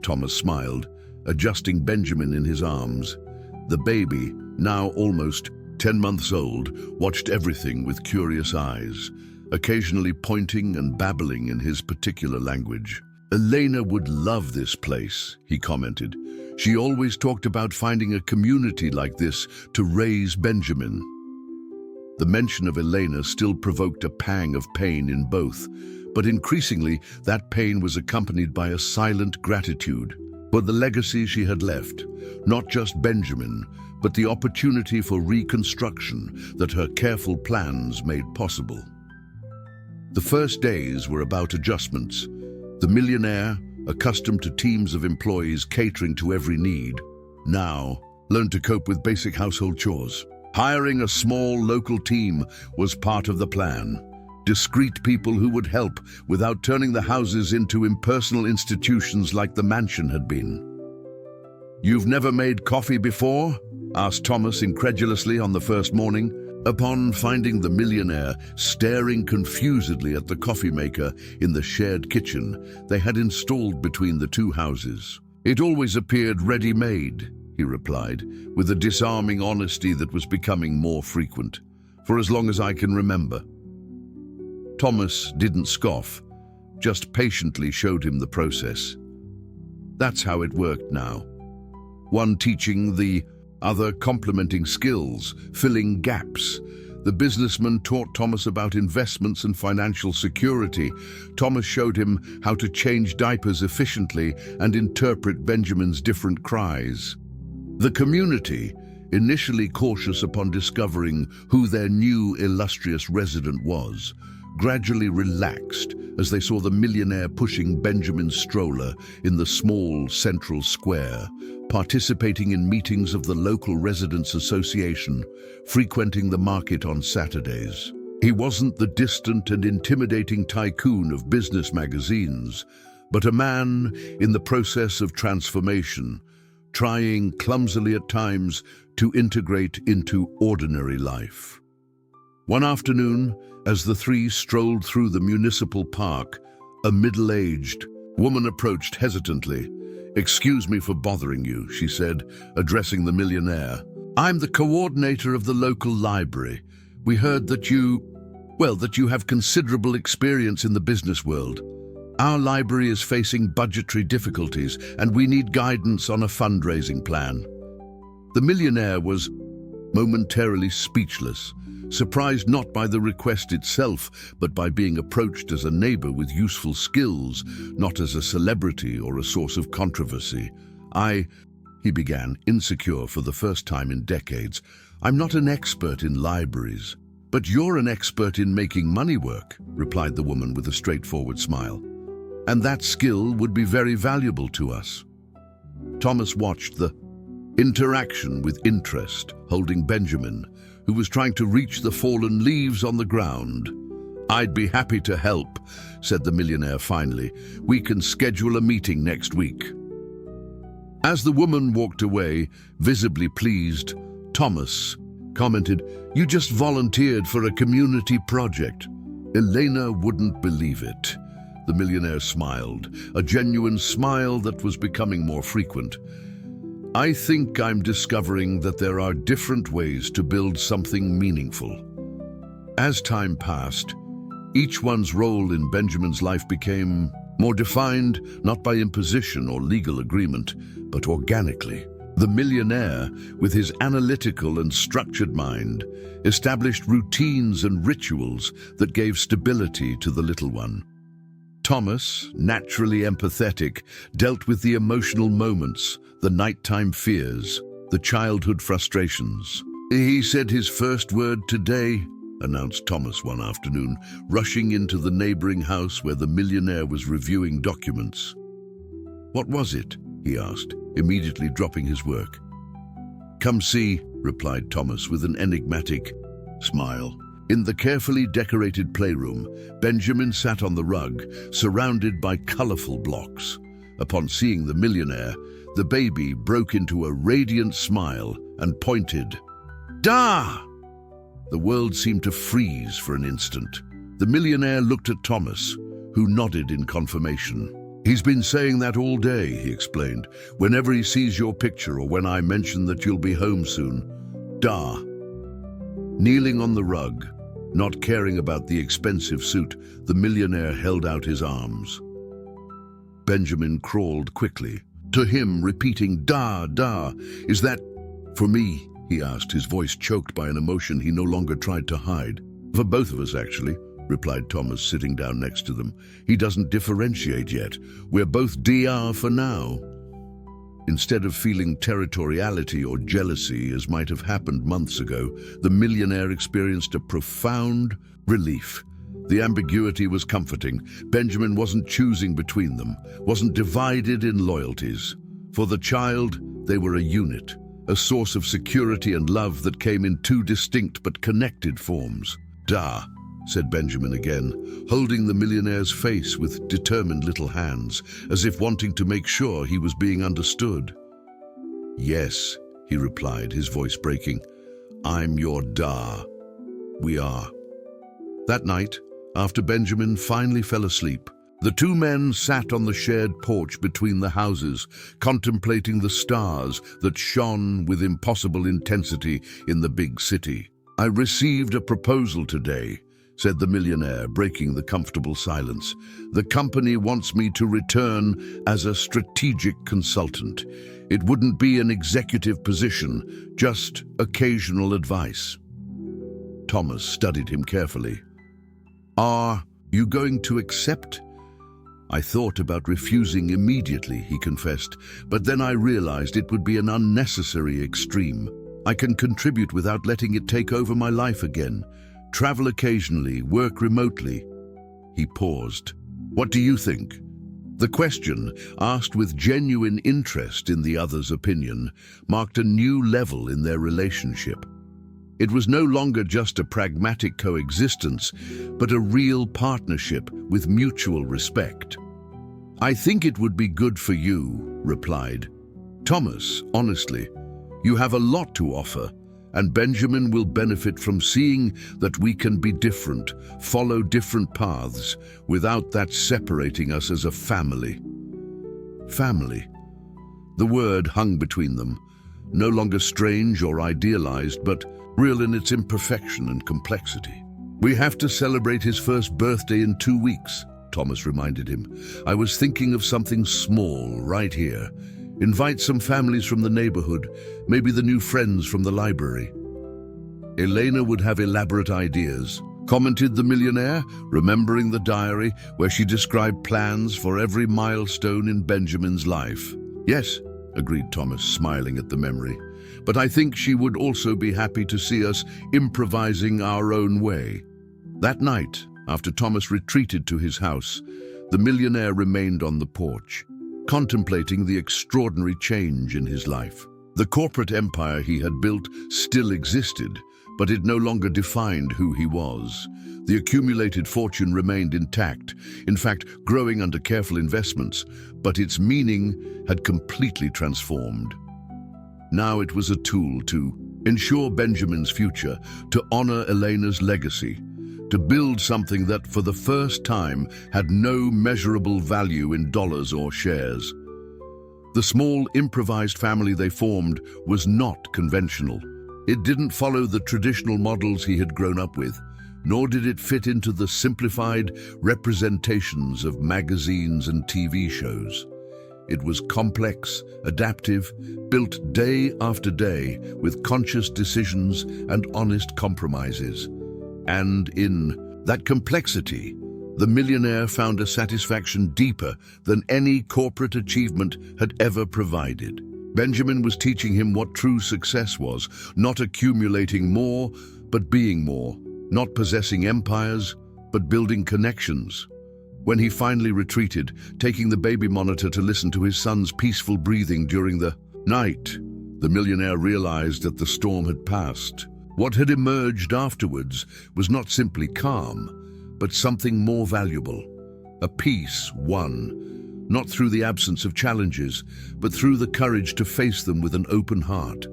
Thomas smiled, adjusting Benjamin in his arms. The baby, now almost 10 months old, watched everything with curious eyes, occasionally pointing and babbling in his particular language. "Elena would love this place," he commented. "She always talked about finding a community like this to raise Benjamin." The mention of Elena still provoked a pang of pain in both, but increasingly that pain was accompanied by a silent gratitude for the legacy she had left, not just Benjamin, but the opportunity for reconstruction that her careful plans made possible. The first days were about adjustments. The millionaire, accustomed to teams of employees catering to every need, now learned to cope with basic household chores. Hiring a small local team was part of the plan. Discreet people who would help without turning the houses into impersonal institutions like the mansion had been. "You've never made coffee before?" asked Thomas incredulously on the first morning. Upon finding the millionaire staring confusedly at the coffee maker in the shared kitchen they had installed between the two houses. "It always appeared ready-made," he replied, with a disarming honesty that was becoming more frequent, "for as long as I can remember." Thomas didn't scoff, just patiently showed him the process. That's how it worked now. One teaching the other complementing skills, filling gaps. The businessman taught Thomas about investments and financial security. Thomas showed him how to change diapers efficiently and interpret Benjamin's different cries. The community, initially cautious upon discovering who their new illustrious resident was, gradually relaxed as they saw the millionaire pushing Benjamin's stroller in the small central square, participating in meetings of the local residents' association, frequenting the market on Saturdays. He wasn't the distant and intimidating tycoon of business magazines, but a man in the process of transformation, trying clumsily at times to integrate into ordinary life. One afternoon, as the three strolled through the municipal park, a middle-aged woman approached hesitantly. "Excuse me for bothering you," she said, addressing the millionaire. "I'm the coordinator of the local library. We heard that you have considerable experience in the business world. Our library is facing budgetary difficulties, and we need guidance on a fundraising plan." The millionaire was momentarily speechless, surprised not by the request itself, but by being approached as a neighbor with useful skills, not as a celebrity or a source of controversy. He began, insecure for the first time in decades. "I'm not an expert in libraries." "But you're an expert in making money work," replied the woman with a straightforward smile. "And that skill would be very valuable to us." Thomas watched the interaction with interest, holding Benjamin, who was trying to reach the fallen leaves on the ground. "I'd be happy to help," said the millionaire finally. "We can schedule a meeting next week." As the woman walked away, visibly pleased, Thomas commented, "You just volunteered for a community project." Elena wouldn't believe it. The millionaire smiled, a genuine smile that was becoming more frequent. I think I'm discovering that there are different ways to build something meaningful. As time passed, each one's role in Benjamin's life became more defined, not by imposition or legal agreement, but organically. The millionaire, with his analytical and structured mind, established routines and rituals that gave stability to the little one. Thomas, naturally empathetic, dealt with the emotional moments, the nighttime fears, the childhood frustrations. "He said his first word today," announced Thomas one afternoon, rushing into the neighboring house where the millionaire was reviewing documents. "What was it?" he asked, immediately dropping his work. "Come see," replied Thomas with an enigmatic smile. In the carefully decorated playroom, Benjamin sat on the rug, surrounded by colorful blocks. Upon seeing the millionaire, the baby broke into a radiant smile and pointed. "Da!" The world seemed to freeze for an instant. The millionaire looked at Thomas, who nodded in confirmation. "He's been saying that all day," he explained. "Whenever he sees your picture or when I mention that you'll be home soon. Da." Kneeling on the rug, not caring about the expensive suit, the millionaire held out his arms. Benjamin crawled quickly to him, repeating, "Da, da, is that for me?" he asked, his voice choked by an emotion he no longer tried to hide. "For both of us, actually," replied Thomas, sitting down next to them. "He doesn't differentiate yet. We're both DR for now." Instead of feeling territoriality or jealousy, as might have happened months ago, the millionaire experienced a profound relief. The ambiguity was comforting. Benjamin wasn't choosing between them, wasn't divided in loyalties. For the child, they were a unit, a source of security and love that came in two distinct but connected forms. "Da," said Benjamin again, holding the millionaire's face with determined little hands, as if wanting to make sure he was being understood. "Yes," he replied, his voice breaking. "I'm your Da. We are." That night, after Benjamin finally fell asleep, the two men sat on the shared porch between the houses, contemplating the stars that shone with impossible intensity in the big city. "I received a proposal today," said the millionaire, breaking the comfortable silence. "The company wants me to return as a strategic consultant. It wouldn't be an executive position, just occasional advice." Thomas studied him carefully. "Are you going to accept?" "I thought about refusing immediately," he confessed, "but then I realized it would be an unnecessary extreme. I can contribute without letting it take over my life again. Travel occasionally, work remotely." He paused. "What do you think?" The question, asked with genuine interest in the other's opinion, marked a new level in their relationship. It was no longer just a pragmatic coexistence, but a real partnership with mutual respect. "I think it would be good for you," replied Thomas, honestly. "You have a lot to offer, and Benjamin will benefit from seeing that we can be different, follow different paths, without that separating us as a family." Family. The word hung between them, no longer strange or idealized, but real in its imperfection and complexity. "We have to celebrate his first birthday in 2 weeks," Thomas reminded him. "I was thinking of something small right here. Invite some families from the neighborhood, maybe the new friends from the library." "Elena would have elaborate ideas," commented the millionaire, remembering the diary where she described plans for every milestone in Benjamin's life. "Yes," agreed Thomas, smiling at the memory. "But I think she would also be happy to see us improvising our own way." That night, after Thomas retreated to his house, the millionaire remained on the porch, contemplating the extraordinary change in his life. The corporate empire he had built still existed, but it no longer defined who he was. The accumulated fortune remained intact, in fact, growing under careful investments, but its meaning had completely transformed. Now it was a tool to ensure Benjamin's future, to honor Elena's legacy, to build something that, for the first time, had no measurable value in dollars or shares. The small, improvised family they formed was not conventional. It didn't follow the traditional models he had grown up with, nor did it fit into the simplified representations of magazines and TV shows. It was complex, adaptive, built day after day with conscious decisions and honest compromises. And in that complexity, the millionaire found a satisfaction deeper than any corporate achievement had ever provided. Benjamin was teaching him what true success was, not accumulating more, but being more, not possessing empires, but building connections. When he finally retreated, taking the baby monitor to listen to his son's peaceful breathing during the night, the millionaire realized that the storm had passed. What had emerged afterwards was not simply calm, but something more valuable. A peace won, not through the absence of challenges, but through the courage to face them with an open heart.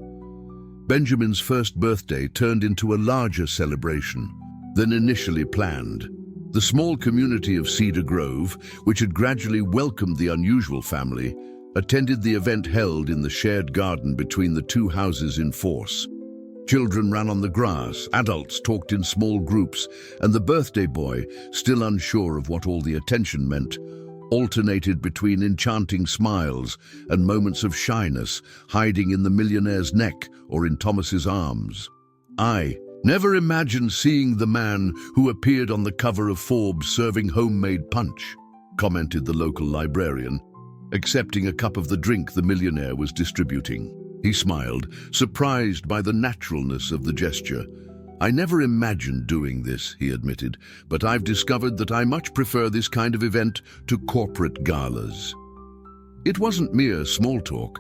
Benjamin's first birthday turned into a larger celebration than initially planned. The small community of Cedar Grove, which had gradually welcomed the unusual family, attended the event held in the shared garden between the two houses in force. Children ran on the grass, adults talked in small groups, and the birthday boy, still unsure of what all the attention meant, alternated between enchanting smiles and moments of shyness, hiding in the millionaire's neck or in Thomas's arms. I never imagined seeing the man who appeared on the cover of Forbes serving homemade punch, commented the local librarian, accepting a cup of the drink the millionaire was distributing. He smiled, surprised by the naturalness of the gesture. I never imagined doing this, he admitted, but I've discovered that I much prefer this kind of event to corporate galas. It wasn't mere small talk.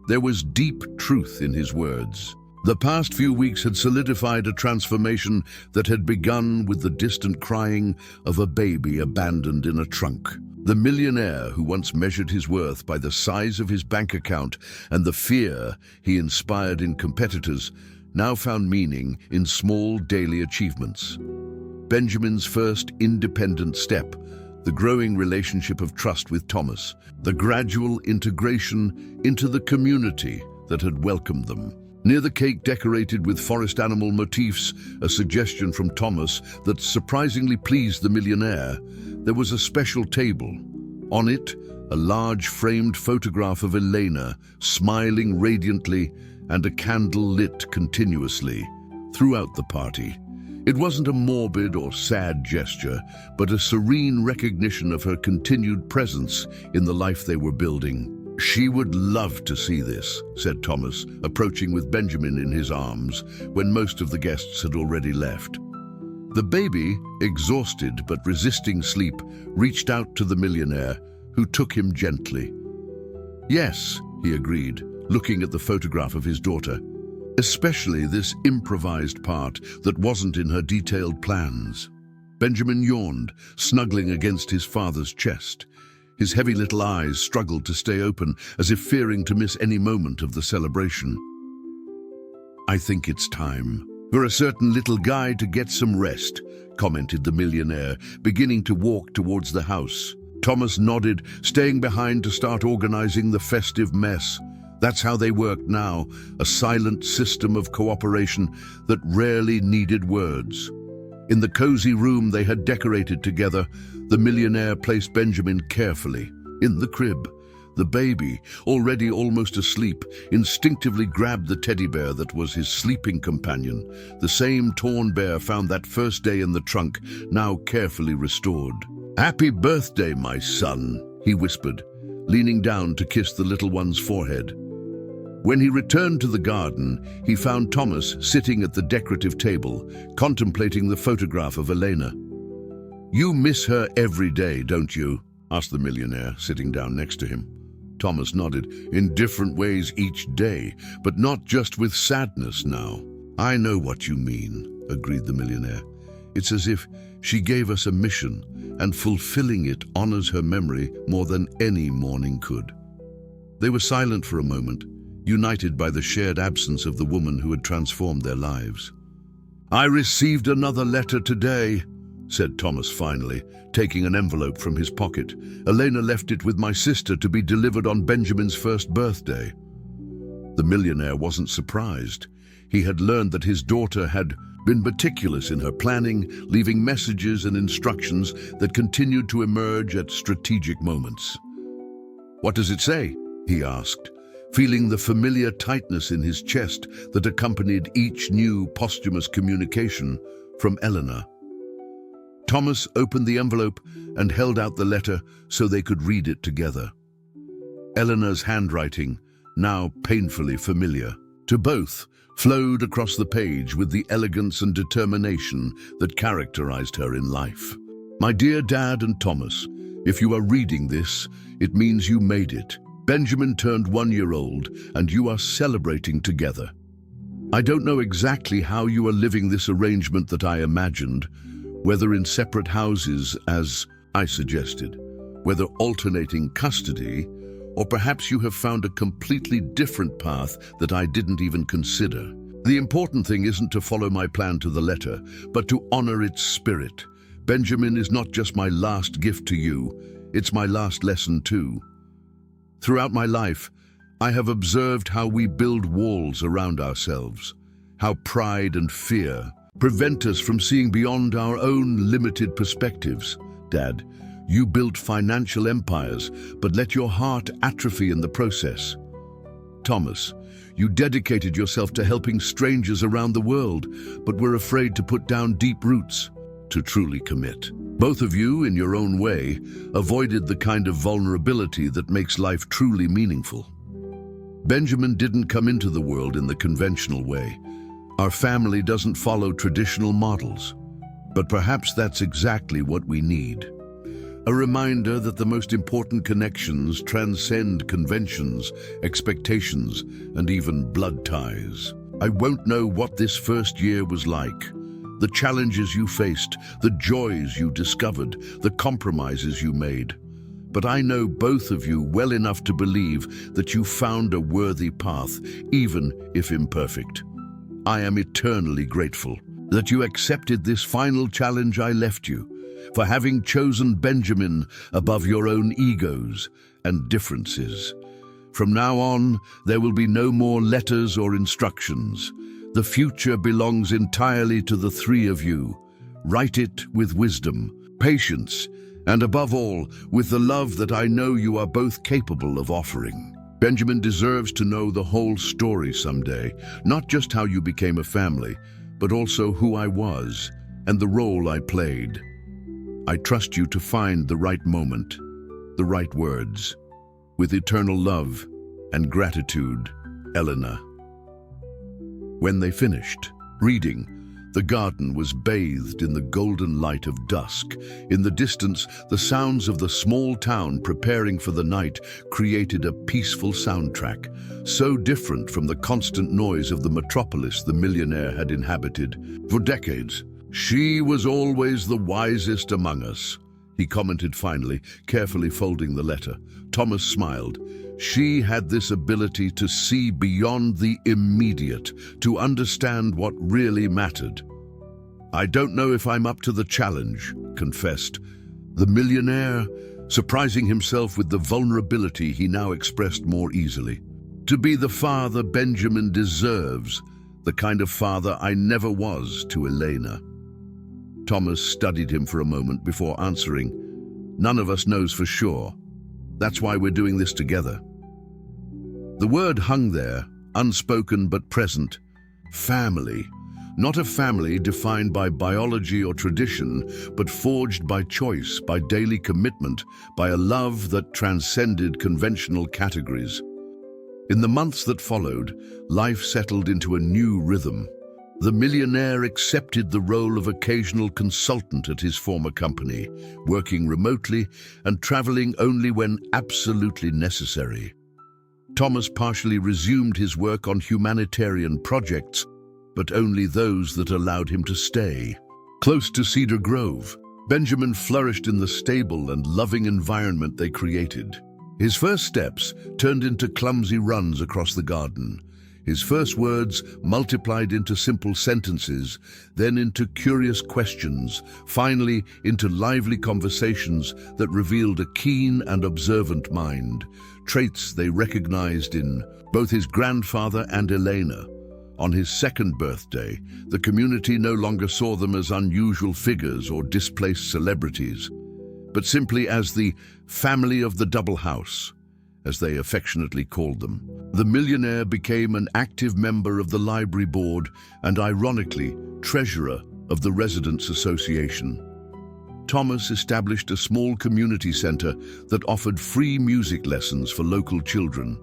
There was deep truth in his words. The past few weeks had solidified a transformation that had begun with the distant crying of a baby abandoned in a trunk. The millionaire, who once measured his worth by the size of his bank account and the fear he inspired in competitors, now found meaning in small daily achievements. Benjamin's first independent step, the growing relationship of trust with Thomas, the gradual integration into the community that had welcomed them. Near the cake decorated with forest animal motifs, a suggestion from Thomas that surprisingly pleased the millionaire, there was a special table. On it, a large framed photograph of Elena, smiling radiantly, and a candle lit continuously throughout the party. It wasn't a morbid or sad gesture, but a serene recognition of her continued presence in the life they were building. She would love to see this, said Thomas, approaching with Benjamin in his arms when most of the guests had already left. The baby, exhausted but resisting sleep, reached out to the millionaire, who took him gently. Yes, he agreed, looking at the photograph of his daughter, especially this improvised part that wasn't in her detailed plans. Benjamin yawned, snuggling against his father's chest. His heavy little eyes struggled to stay open, as if fearing to miss any moment of the celebration. I think it's time for a certain little guy to get some rest, commented the millionaire, beginning to walk towards the house. Thomas nodded, staying behind to start organizing the festive mess. That's how they worked now, a silent system of cooperation that rarely needed words. In the cozy room they had decorated together, the millionaire placed Benjamin carefully in the crib. The baby, already almost asleep, instinctively grabbed the teddy bear that was his sleeping companion, the same torn bear found that first day in the trunk, now carefully restored. "Happy birthday, my son," he whispered, leaning down to kiss the little one's forehead. When he returned to the garden, he found Thomas sitting at the decorative table, contemplating the photograph of Elena. "You miss her every day, don't you?" asked the millionaire, sitting down next to him. Thomas nodded. "In different ways each day, but not just with sadness now." "I know what you mean," agreed the millionaire. "It's as if she gave us a mission, and fulfilling it honors her memory more than any morning could." They were silent for a moment, united by the shared absence of the woman who had transformed their lives. "I received another letter today," said Thomas finally, taking an envelope from his pocket. "Elena left it with my sister to be delivered on Benjamin's first birthday." The millionaire wasn't surprised. He had learned that his daughter had been meticulous in her planning, leaving messages and instructions that continued to emerge at strategic moments. "What does it say?" he asked, feeling the familiar tightness in his chest that accompanied each new posthumous communication from Eleanor. Thomas opened the envelope and held out the letter so they could read it together. Eleanor's handwriting, now painfully familiar to both, flowed across the page with the elegance and determination that characterized her in life. "My dear Dad and Thomas, if you are reading this, it means you made it. Benjamin turned 1 year old and you are celebrating together. I don't know exactly how you are living this arrangement that I imagined, whether in separate houses as I suggested, whether alternating custody, or perhaps you have found a completely different path that I didn't even consider. The important thing isn't to follow my plan to the letter, but to honor its spirit. Benjamin is not just my last gift to you, it's my last lesson too. Throughout my life, I have observed how we build walls around ourselves, how pride and fear prevent us from seeing beyond our own limited perspectives. Dad, you built financial empires, but let your heart atrophy in the process. Thomas, you dedicated yourself to helping strangers around the world, but were afraid to put down deep roots, to truly commit. Both of you, in your own way, avoided the kind of vulnerability that makes life truly meaningful. Benjamin didn't come into the world in the conventional way. Our family doesn't follow traditional models, but perhaps that's exactly what we need. A reminder that the most important connections transcend conventions, expectations, and even blood ties. I won't know what this first year was like. The challenges you faced, the joys you discovered, the compromises you made. But I know both of you well enough to believe that you found a worthy path, even if imperfect. I am eternally grateful that you accepted this final challenge I left you, for having chosen Benjamin above your own egos and differences. From now on, there will be no more letters or instructions. The future belongs entirely to the three of you. Write it with wisdom, patience, and above all, with the love that I know you are both capable of offering. Benjamin deserves to know the whole story someday, not just how you became a family, but also who I was and the role I played. I trust you to find the right moment, the right words. With eternal love and gratitude, Eleanor. When they finished reading, the garden was bathed in the golden light of dusk. In the distance, the sounds of the small town preparing for the night created a peaceful soundtrack, so different from the constant noise of the metropolis the millionaire had inhabited for decades. "She was always the wisest among us," he commented finally, carefully folding the letter. Thomas smiled. She had this ability to see beyond the immediate, to understand what really mattered. "I don't know if I'm up to the challenge," confessed the millionaire, surprising himself with the vulnerability he now expressed more easily. "To be the father Benjamin deserves, the kind of father I never was to Elena." Thomas studied him for a moment before answering, "None of us knows for sure. That's why we're doing this together." The word hung there, unspoken but present. Family. Not a family defined by biology or tradition, but forged by choice, by daily commitment, by a love that transcended conventional categories. In the months that followed, life settled into a new rhythm. The millionaire accepted the role of occasional consultant at his former company, working remotely and traveling only when absolutely necessary. Thomas partially resumed his work on humanitarian projects, but only those that allowed him to stay. Close to Cedar Grove, Benjamin flourished in the stable and loving environment they created. His first steps turned into clumsy runs across the garden, His first words multiplied into simple sentences, then into curious questions, finally into lively conversations that revealed a keen and observant mind, traits they recognized in both his grandfather and Elena. On his second birthday, the community no longer saw them as unusual figures or displaced celebrities, but simply as the family of the double house, as they affectionately called them. The millionaire became an active member of the library board and, ironically, treasurer of the Residents Association. Thomas established a small community center that offered free music lessons for local children,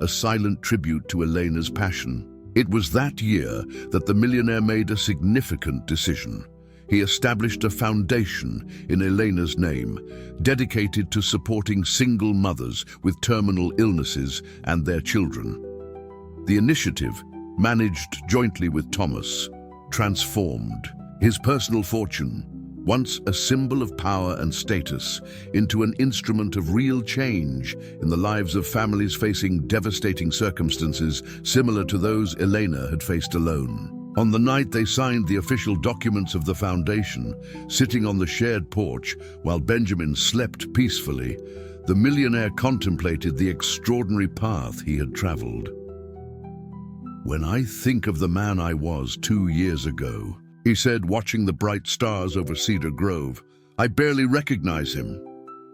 a silent tribute to Elena's passion. It was that year that the millionaire made a significant decision. He established a foundation in Elena's name, dedicated to supporting single mothers with terminal illnesses and their children. The initiative, managed jointly with Thomas, transformed his personal fortune, once a symbol of power and status, into an instrument of real change in the lives of families facing devastating circumstances similar to those Elena had faced alone. On the night they signed the official documents of the foundation, sitting on the shared porch while Benjamin slept peacefully, the millionaire contemplated the extraordinary path he had traveled. "When I think of the man I was 2 years ago," he said, watching the bright stars over Cedar Grove, "I barely recognize him."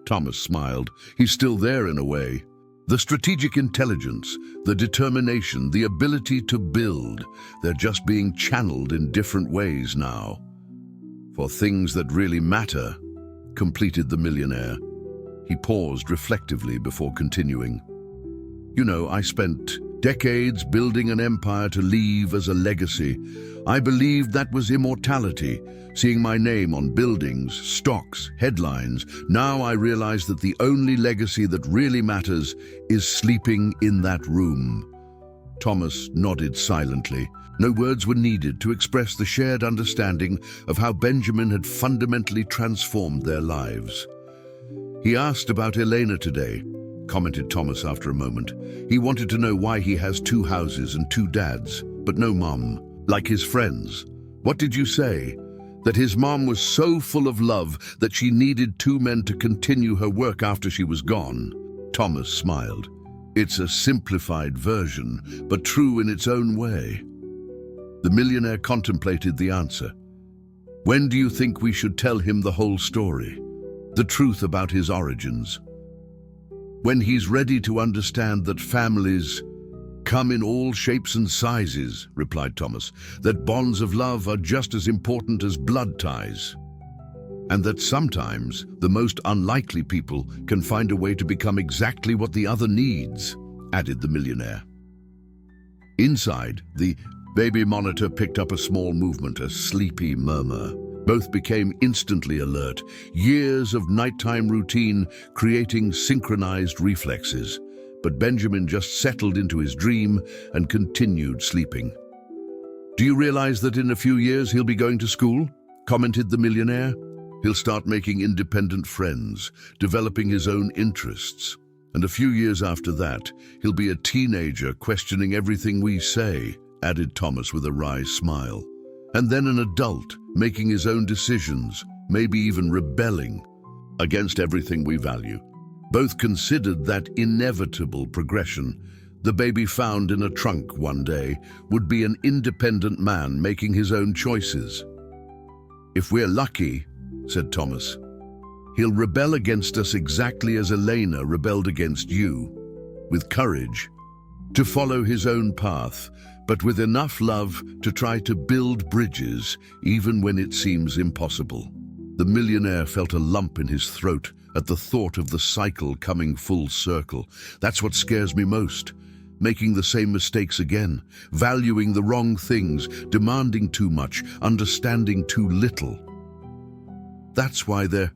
Thomas smiled. "He's still there in a way. The strategic intelligence, the determination, the ability to build, they're just being channeled in different ways now. For things that really matter," completed the millionaire. He paused reflectively before continuing. "You know, I spent decades building an empire to leave as a legacy. I believed that was immortality, seeing my name on buildings, stocks, headlines. Now I realize that the only legacy that really matters is sleeping in that room." Thomas nodded silently. No words were needed to express the shared understanding of how Benjamin had fundamentally transformed their lives. "He asked about Elena today," commented Thomas after a moment. "He wanted to know why he has 2 houses and 2 dads, but no mom, like his friends. What did you say? That his mom was so full of love that she needed 2 men to continue her work after she was gone?" Thomas smiled. "It's a simplified version, but true in its own way." The millionaire contemplated the answer. "When do you think we should tell him the whole story? The truth about his origins?" "When he's ready to understand that families come in all shapes and sizes," replied Thomas, "that bonds of love are just as important as blood ties, and that sometimes the most unlikely people can find a way to become exactly what the other needs," added the millionaire. Inside, the baby monitor picked up a small movement, a sleepy murmur. Both became instantly alert, years of nighttime routine creating synchronized reflexes. But Benjamin just settled into his dream and continued sleeping. "Do you realize that in a few years he'll be going to school?" commented the millionaire. "He'll start making independent friends, developing his own interests. And a few years after that, he'll be a teenager questioning everything we say," added Thomas with a wry smile. "And then an adult, making his own decisions, maybe even rebelling against everything we value." Both considered that inevitable progression. The baby found in a trunk one day would be an independent man making his own choices. "If we're lucky," said Thomas, "he'll rebel against us exactly as Elena rebelled against you, with courage, to follow his own path, but with enough love to try to build bridges even when it seems impossible." The millionaire felt a lump in his throat at the thought of the cycle coming full circle. "That's what scares me most. Making the same mistakes again, valuing the wrong things, demanding too much, understanding too little. That's why there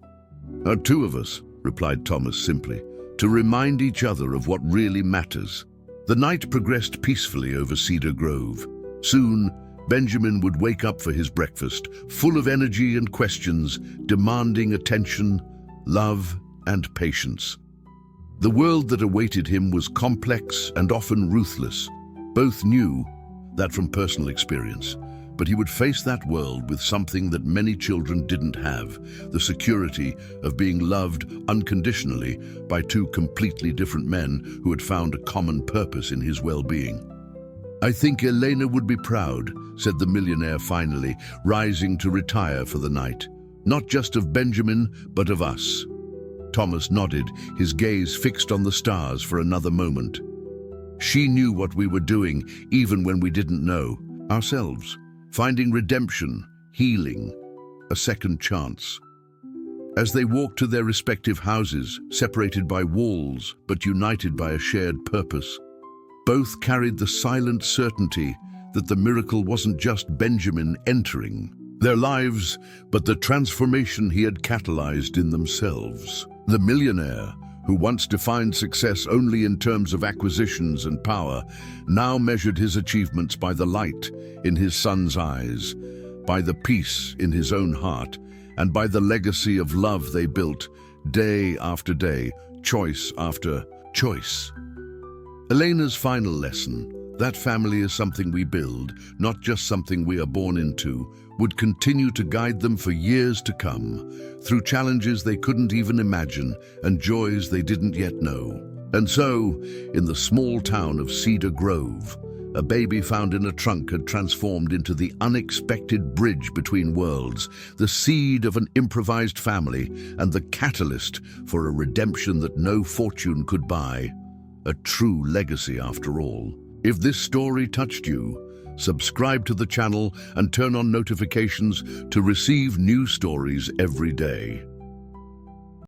are 2 of us," replied Thomas simply, "to remind each other of what really matters." The night progressed peacefully over Cedar Grove. Soon, Benjamin would wake up for his breakfast, full of energy and questions, demanding attention, love, and patience. The world that awaited him was complex and often ruthless, Both knew that from personal experience, but he would face that world with something that many children didn't have, the security of being loved unconditionally by two completely different men who had found a common purpose in his well-being. "I think Elena would be proud," said the millionaire finally, rising to retire for the night. "Not just of Benjamin, but of us." Thomas nodded, his gaze fixed on the stars for another moment. "She knew what we were doing, even when we didn't know. Ourselves. Finding redemption, healing, a second chance." As they walked to their respective houses, separated by walls, but united by a shared purpose, both carried the silent certainty that the miracle wasn't just Benjamin entering their lives, but the transformation he had catalyzed in themselves. The millionaire, who once defined success only in terms of acquisitions and power, now measured his achievements by the light in his son's eyes, by the peace in his own heart, and by the legacy of love they built day after day, choice after choice. Elena's final lesson, that family is something we build, not just something we are born into, would continue to guide them for years to come, through challenges they couldn't even imagine and joys they didn't yet know. And so, in the small town of Cedar Grove, a baby found in a trunk had transformed into the unexpected bridge between worlds, the seed of an improvised family and the catalyst for a redemption that no fortune could buy. A true legacy after all. If this story touched you, subscribe to the channel and turn on notifications to receive new stories every day.